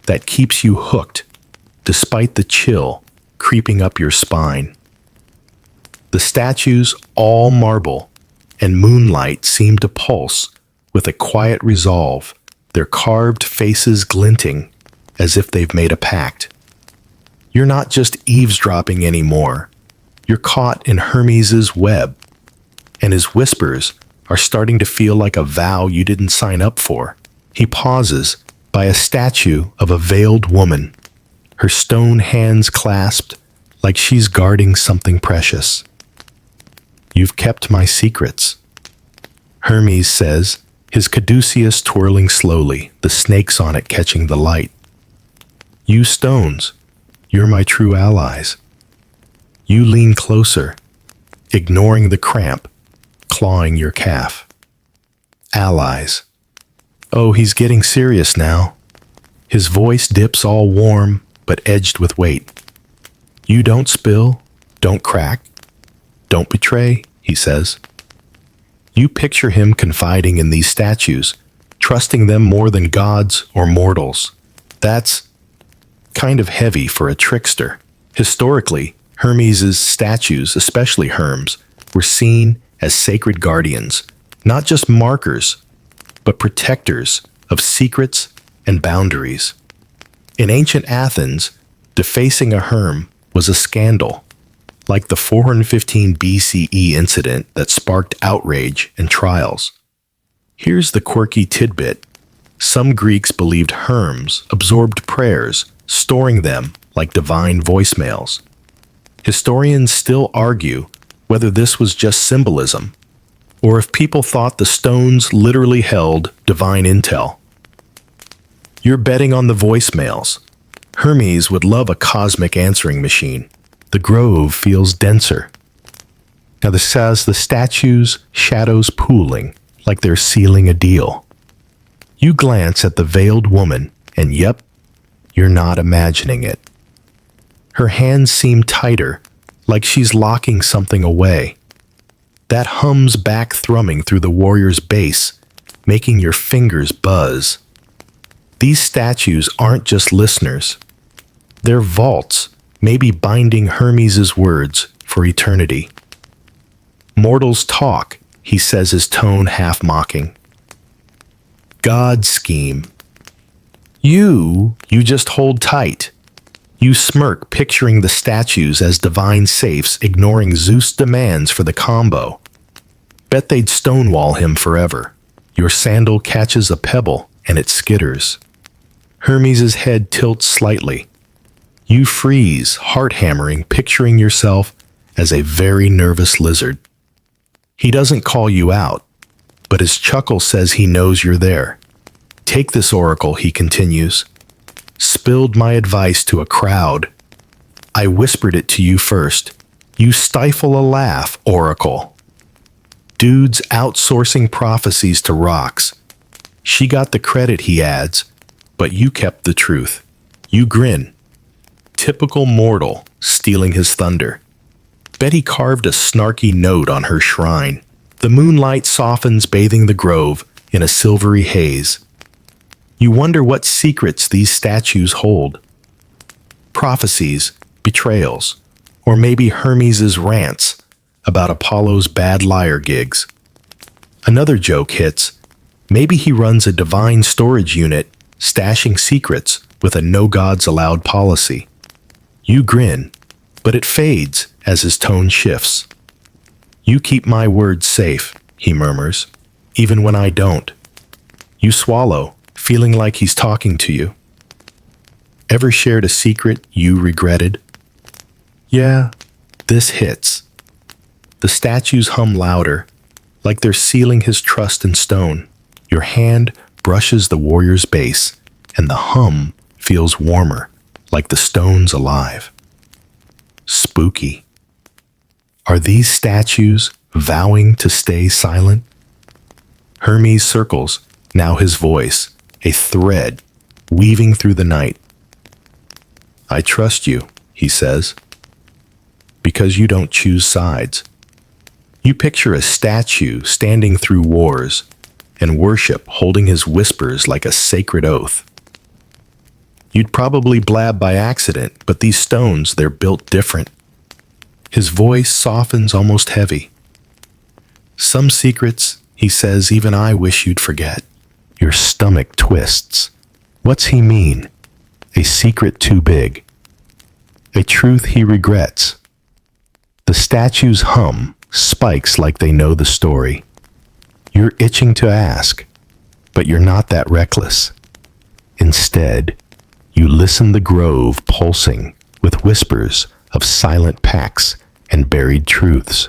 that keeps you hooked, despite the chill creeping up your spine. The statues, all marble and moonlight, seem to pulse with a quiet resolve, their carved faces glinting as if they've made a pact. You're not just eavesdropping anymore. You're caught in Hermes' web, and his whispers are starting to feel like a vow you didn't sign up for. He pauses by a statue of a veiled woman, her stone hands clasped like she's guarding something precious. You've kept my secrets, Hermes says, his caduceus twirling slowly, the snakes on it catching the light. You stones, you're my true allies. You lean closer, ignoring the cramp, clawing your calf. Allies. Oh, he's getting serious now. His voice dips all warm, but edged with weight. You don't spill, don't crack, don't betray, he says. You picture him confiding in these statues, trusting them more than gods or mortals. That's kind of heavy for a trickster. Historically, Hermes' statues, especially Hermes, were seen as sacred guardians, not just markers, but protectors of secrets and boundaries. In ancient Athens, defacing a Herm was a scandal, like the 415 BCE incident that sparked outrage and trials. Here's the quirky tidbit. Some Greeks believed Hermes absorbed prayers, storing them like divine voicemails. Historians still argue whether this was just symbolism, or if people thought the stones literally held divine intel. You're betting on the voicemails. Hermes would love a cosmic answering machine. The grove feels denser. Now this says the statues, shadows pooling, like they're sealing a deal. You glance at the veiled woman, and yep, you're not imagining it. Her hands seem tighter, like she's locking something away. That hums back thrumming through the warrior's base, making your fingers buzz. These statues aren't just listeners. They're vaults, maybe binding Hermes' words for eternity. Mortals talk, he says, his tone half mocking. Gods scheme. You just hold tight. You smirk, picturing the statues as divine safes, ignoring Zeus' demands for the combo. Bet they'd stonewall him forever. Your sandal catches a pebble, and it skitters. Hermes' head tilts slightly. You freeze, heart-hammering, picturing yourself as a very nervous lizard. He doesn't call you out, but his chuckle says he knows you're there. Take this oracle, he continues. Spilled my advice to a crowd. I whispered it to you first. You stifle a laugh, oracle. Dude's outsourcing prophecies to rocks. She got the credit, he adds, but you kept the truth. You grin. Typical mortal, stealing his thunder. Betty carved a snarky note on her shrine. The moonlight softens, bathing the grove in a silvery haze. You wonder what secrets these statues hold. Prophecies, betrayals, or maybe Hermes' rants about Apollo's bad liar gigs. Another joke hits. Maybe he runs a divine storage unit, stashing secrets with a no gods allowed policy. You grin, but it fades as his tone shifts. You keep my words safe, he murmurs, even when I don't. You swallow, feeling like he's talking to you. Ever shared a secret you regretted? Yeah, this hits. The statues hum louder, like they're sealing his trust in stone. Your hand brushes the warrior's base, and the hum feels warmer, like the stone's alive. Spooky. Are these statues vowing to stay silent? Hermes circles, now his voice, a thread weaving through the night. I trust you, he says, because you don't choose sides. You picture a statue standing through wars and worship holding his whispers like a sacred oath. You'd probably blab by accident, but these stones, they're built different. His voice softens, almost heavy. Some secrets, he says, even I wish you'd forget. Your stomach twists. What's he mean? A secret too big. A truth he regrets. The statues hum, spikes like they know the story. You're itching to ask, but you're not that reckless. Instead, you listen the grove pulsing with whispers of silent pacts and buried truths.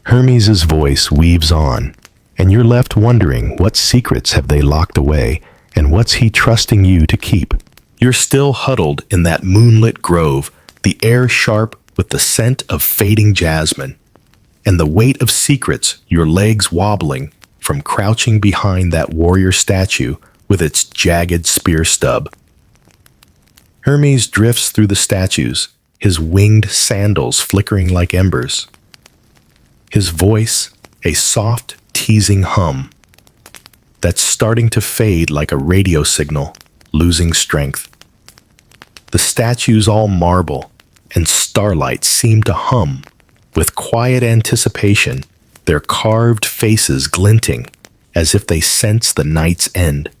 Hermes' voice weaves on, and you're left wondering what secrets have they locked away and what's he trusting you to keep. You're still huddled in that moonlit grove, the air sharp with the scent of fading jasmine, and the weight of secrets, your legs wobbling from crouching behind that warrior statue with its jagged spear stub. Hermes drifts through the statues, his winged sandals flickering like embers. His voice, a soft, teasing hum that's starting to fade like a radio signal, losing strength. The statues, all marble and starlight, seem to hum with quiet anticipation, their carved faces glinting as if they sense the night's end.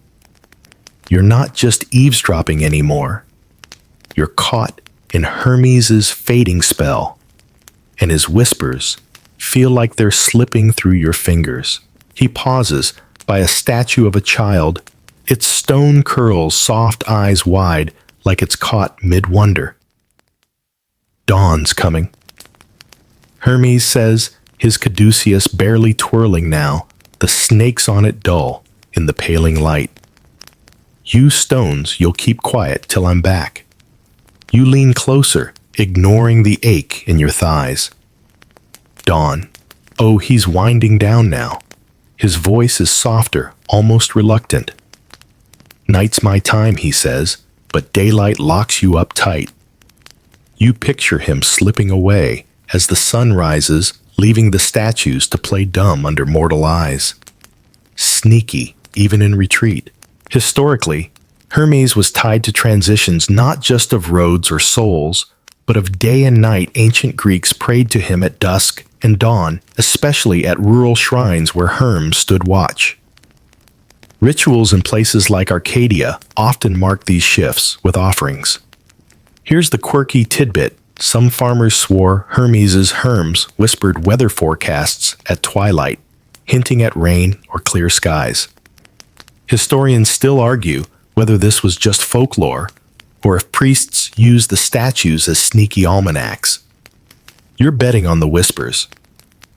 You're not just eavesdropping anymore. You're caught in Hermes' fading spell, and his whispers feel like they're slipping through your fingers. He pauses by a statue of a child, its stone curls, soft eyes wide, like it's caught mid-wonder. Dawn's coming. Hermes says, his caduceus barely twirling now, the snakes on it dull in the paling light. You stones, you'll keep quiet till I'm back. You lean closer, ignoring the ache in your thighs. Dawn. Oh, he's winding down now. His voice is softer, almost reluctant. Night's my time, he says, but daylight locks you up tight. You picture him slipping away as the sun rises, leaving the statues to play dumb under mortal eyes. Sneaky, even in retreat. Historically, Hermes was tied to transitions not just of roads or souls, but of day and night. Ancient Greeks prayed to him at dusk and dawn, especially at rural shrines where Hermes stood watch. Rituals in places like Arcadia often mark these shifts with offerings. Here's the quirky tidbit. Some farmers swore Hermes' whispered weather forecasts at twilight, hinting at rain or clear skies. Historians still argue whether this was just folklore or if priests used the statues as sneaky almanacs. You're betting on the whispers.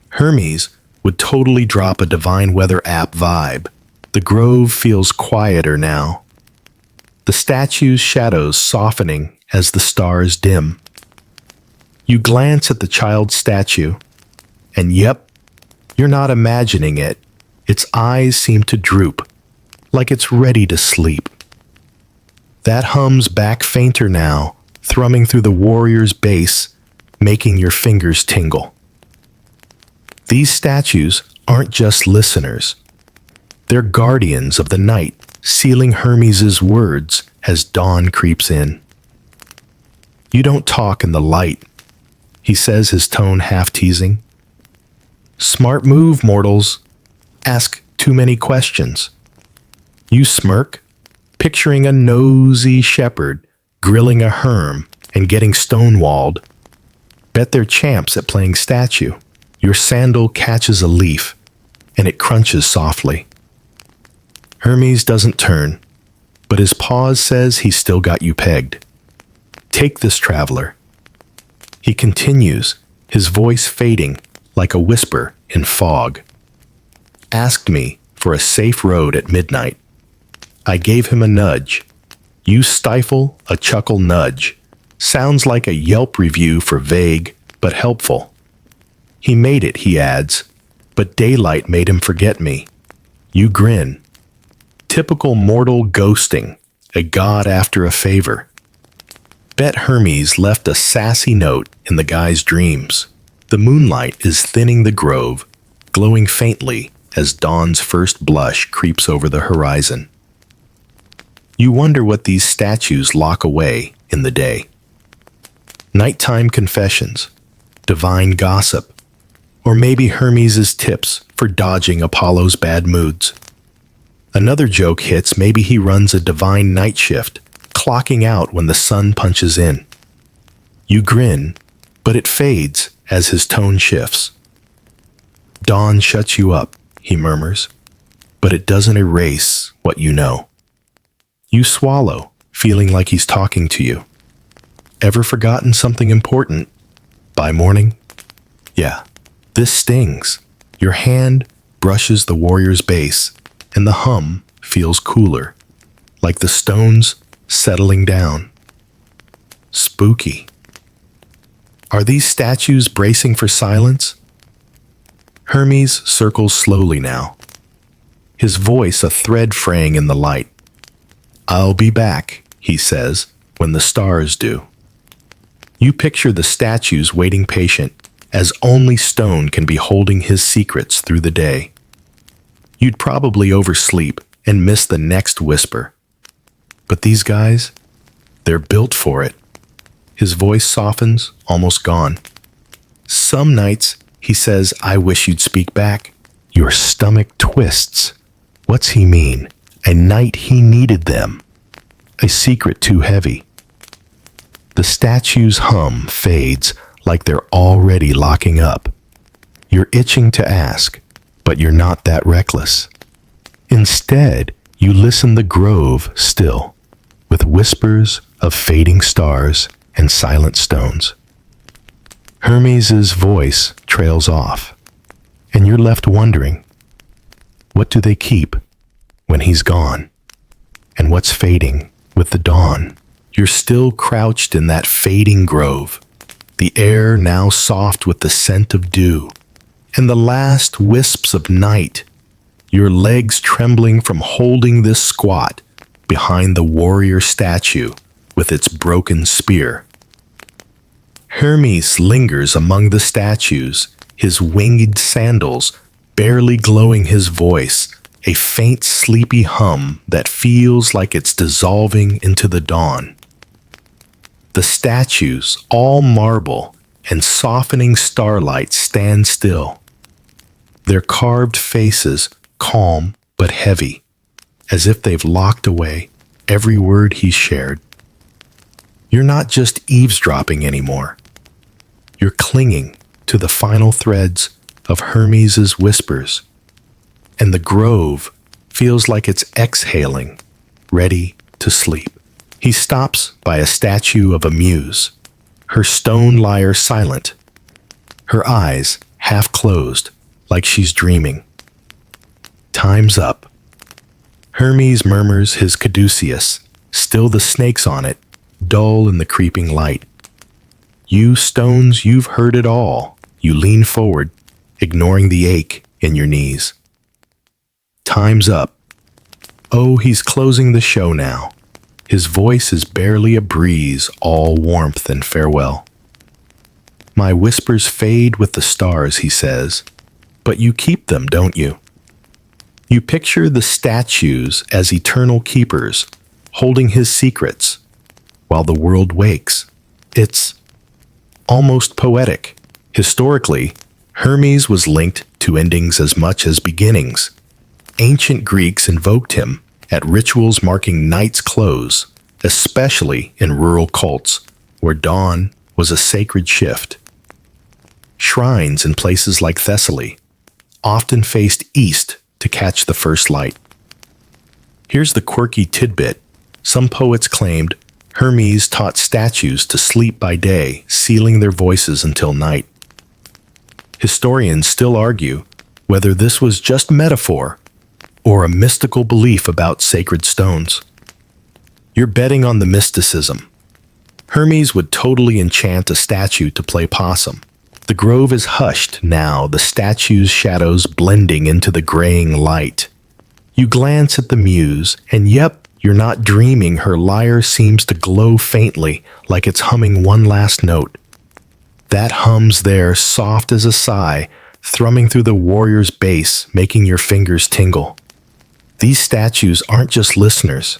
Hermes would totally drop a divine weather app vibe. The grove feels quieter now. The statue's shadows softening as the stars dim. You glance at the child's statue, and yep, you're not imagining it. Its eyes seem to droop, like it's ready to sleep. That hums back fainter now, thrumming through the warrior's bass, making your fingers tingle. These statues aren't just listeners. They're guardians of the night, sealing Hermes' words as dawn creeps in. You don't talk in the light, he says, his tone half-teasing. Smart move, mortals. Ask too many questions. You smirk, picturing a nosy shepherd grilling a herm and getting stonewalled. Bet they're champs at playing statue. Your sandal catches a leaf, and it crunches softly. Hermes doesn't turn, but his pause says he's still got you pegged. Take this, traveler. He continues, his voice fading like a whisper in fog. Asked me for a safe road at midnight. I gave him a nudge. You stifle a chuckle nudge. Sounds like a Yelp review for vague but helpful. He made it, he adds, but daylight made him forget me. You grin. Typical mortal ghosting, a god after a favor. Bet Hermes left a sassy note in the guy's dreams. The moonlight is thinning the grove, glowing faintly as dawn's first blush creeps over the horizon. You wonder what these statues lock away in the day. Nighttime confessions, divine gossip, or maybe Hermes' tips for dodging Apollo's bad moods. Another joke hits, maybe he runs a divine night shift, clocking out when the sun punches in. You grin, but it fades as his tone shifts. Dawn shuts you up, he murmurs, but it doesn't erase what you know. You swallow, feeling like he's talking to you. Ever forgotten something important? By morning? Yeah, this stings. Your hand brushes the warrior's base, and the hum feels cooler, like the stones settling down. Spooky. Are these statues bracing for silence? Hermes circles slowly now, his voice a thread fraying in the light. I'll be back, he says, when the stars do. You picture the statues waiting patient, as only stone can be holding his secrets through the day. You'd probably oversleep and miss the next whisper. But these guys, they're built for it. His voice softens, almost gone. Some nights, he says, I wish you'd speak back. Your stomach twists. What's he mean? A night he needed them. A secret too heavy. The statue's hum fades like they're already locking up. You're itching to ask, but you're not that reckless. Instead, you listen the grove still, with whispers of fading stars and silent stones. Hermes' voice trails off, and you're left wondering, what do they keep when he's gone? And what's fading with the dawn? You're still crouched in that fading grove, the air now soft with the scent of dew, and the last wisps of night, your legs trembling from holding this squat behind the warrior statue with its broken spear. Hermes lingers among the statues, his winged sandals barely glowing his voice, a faint sleepy hum that feels like it's dissolving into the dawn. The statues, all marble and softening starlight, stand still, their carved faces calm but heavy. as if they've locked away every word he's shared. You're not just eavesdropping anymore. You're clinging to the final threads of Hermes's whispers, and the grove feels like it's exhaling, ready to sleep. He stops by a statue of a muse, her stone lyre silent, her eyes half closed like she's dreaming. Time's up. Hermes murmurs his caduceus, still the snakes on it, dull in the creeping light. You stones, you've heard it all. You lean forward, ignoring the ache in your knees. Time's up. Oh, he's closing the show now. His voice is barely a breeze, all warmth and farewell. My whispers fade with the stars, he says, but you keep them, don't you? You picture the statues as eternal keepers, holding his secrets, while the world wakes. It's almost poetic. Historically, Hermes was linked to endings as much as beginnings. Ancient Greeks invoked him at rituals marking night's close, especially in rural cults where dawn was a sacred shift. Shrines in places like Thessaly often faced east to catch the first light. Here's the quirky tidbit. Some poets claimed Hermes taught statues to sleep by day, sealing their voices until night. Historians still argue whether this was just metaphor or a mystical belief about sacred stones. You're betting on the mysticism. Hermes would totally enchant a statue to play possum. The grove is hushed now, the statue's shadows blending into the graying light. You glance at the muse, and yep, you're not dreaming. Her lyre seems to glow faintly, like it's humming one last note. That hum's there, soft as a sigh, thrumming through the warrior's bass, making your fingers tingle. These statues aren't just listeners.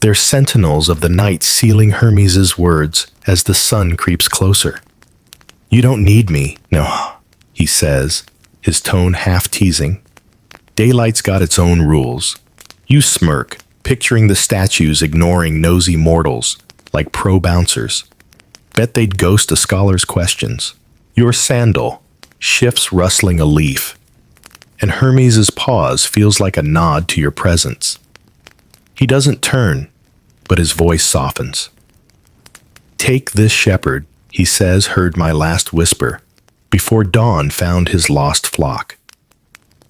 They're sentinels of the night, sealing Hermes's words as the sun creeps closer. You don't need me, no, he says, his tone half teasing. Daylight's got its own rules. You smirk, picturing the statues ignoring nosy mortals like pro bouncers. Bet they'd ghost a scholar's questions. Your sandal shifts, rustling a leaf, and Hermes's pause feels like a nod to your presence. He doesn't turn, but his voice softens. Take this shepherd, he says, heard my last whisper, before dawn found his lost flock.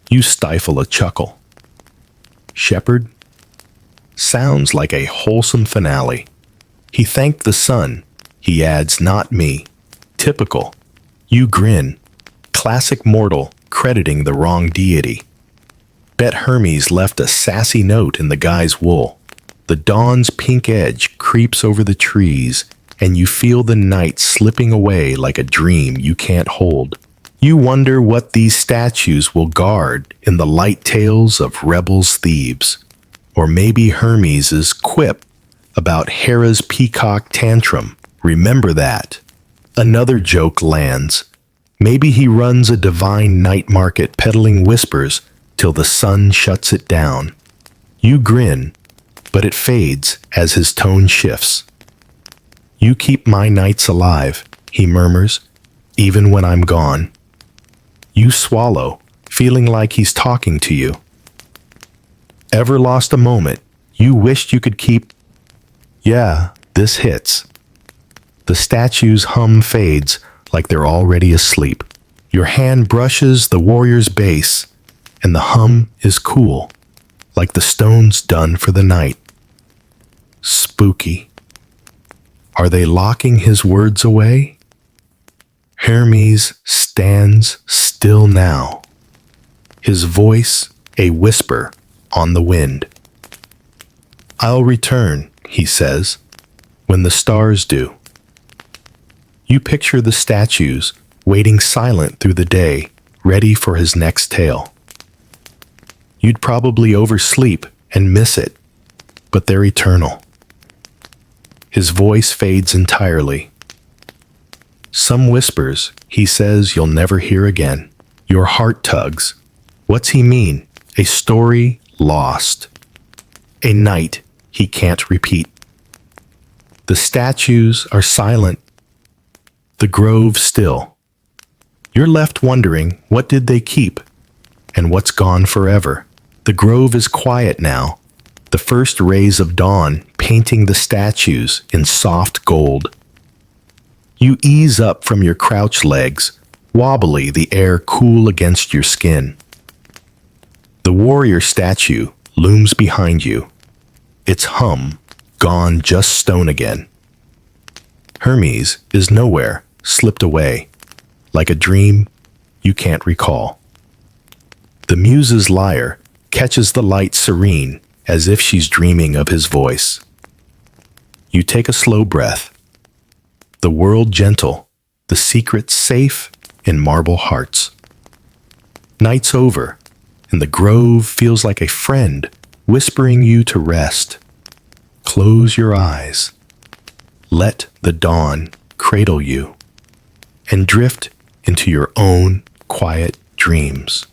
You stifle a chuckle. Shepherd? Sounds like a wholesome finale. He thanked the sun, he adds, not me. Typical. You grin. Classic mortal, crediting the wrong deity. Bet Hermes left a sassy note in the guy's wool. The dawn's pink edge creeps over the trees, and you feel the night slipping away like a dream you can't hold. You wonder what these statues will guard in the light tales of rebels' Thebes. Or maybe Hermes's quip about Hera's peacock tantrum. Remember that. Another joke lands. Maybe he runs a divine night market peddling whispers till the sun shuts it down. You grin, but it fades as his tone shifts. You keep my nights alive, he murmurs, even when I'm gone. You swallow, feeling like he's talking to you. Ever lost a moment you wished you could keep? Yeah, this hits. The statue's hum fades like they're already asleep. Your hand brushes the warrior's base, and the hum is cool, like the stone's done for the night. Spooky. Are they locking his words away? Hermes stands still now, his voice a whisper on the wind. I'll return, he says, when the stars do. You picture the statues waiting silent through the day, ready for his next tale. You'd probably oversleep and miss it, but they're eternal. His voice fades entirely. Some whispers, he says, you'll never hear again. Your heart tugs. What's he mean? A story lost. a night he can't repeat. The statues are silent, the grove still. You're left wondering, what did they keep and what's gone forever? The grove is quiet now, the first rays of dawn painting the statues in soft gold. You ease up from your crouch legs, wobbly, the air cool against your skin. The warrior statue looms behind you, its hum gone just stone again. Hermes is nowhere, slipped away, like a dream you can't recall. The muse's lyre catches the light serene, as if she's dreaming of his voice. You take a slow breath. The world gentle, the secret safe in marble hearts. Night's over, and the grove feels like a friend whispering you to rest. Close your eyes. Let the dawn cradle you and drift into your own quiet dreams.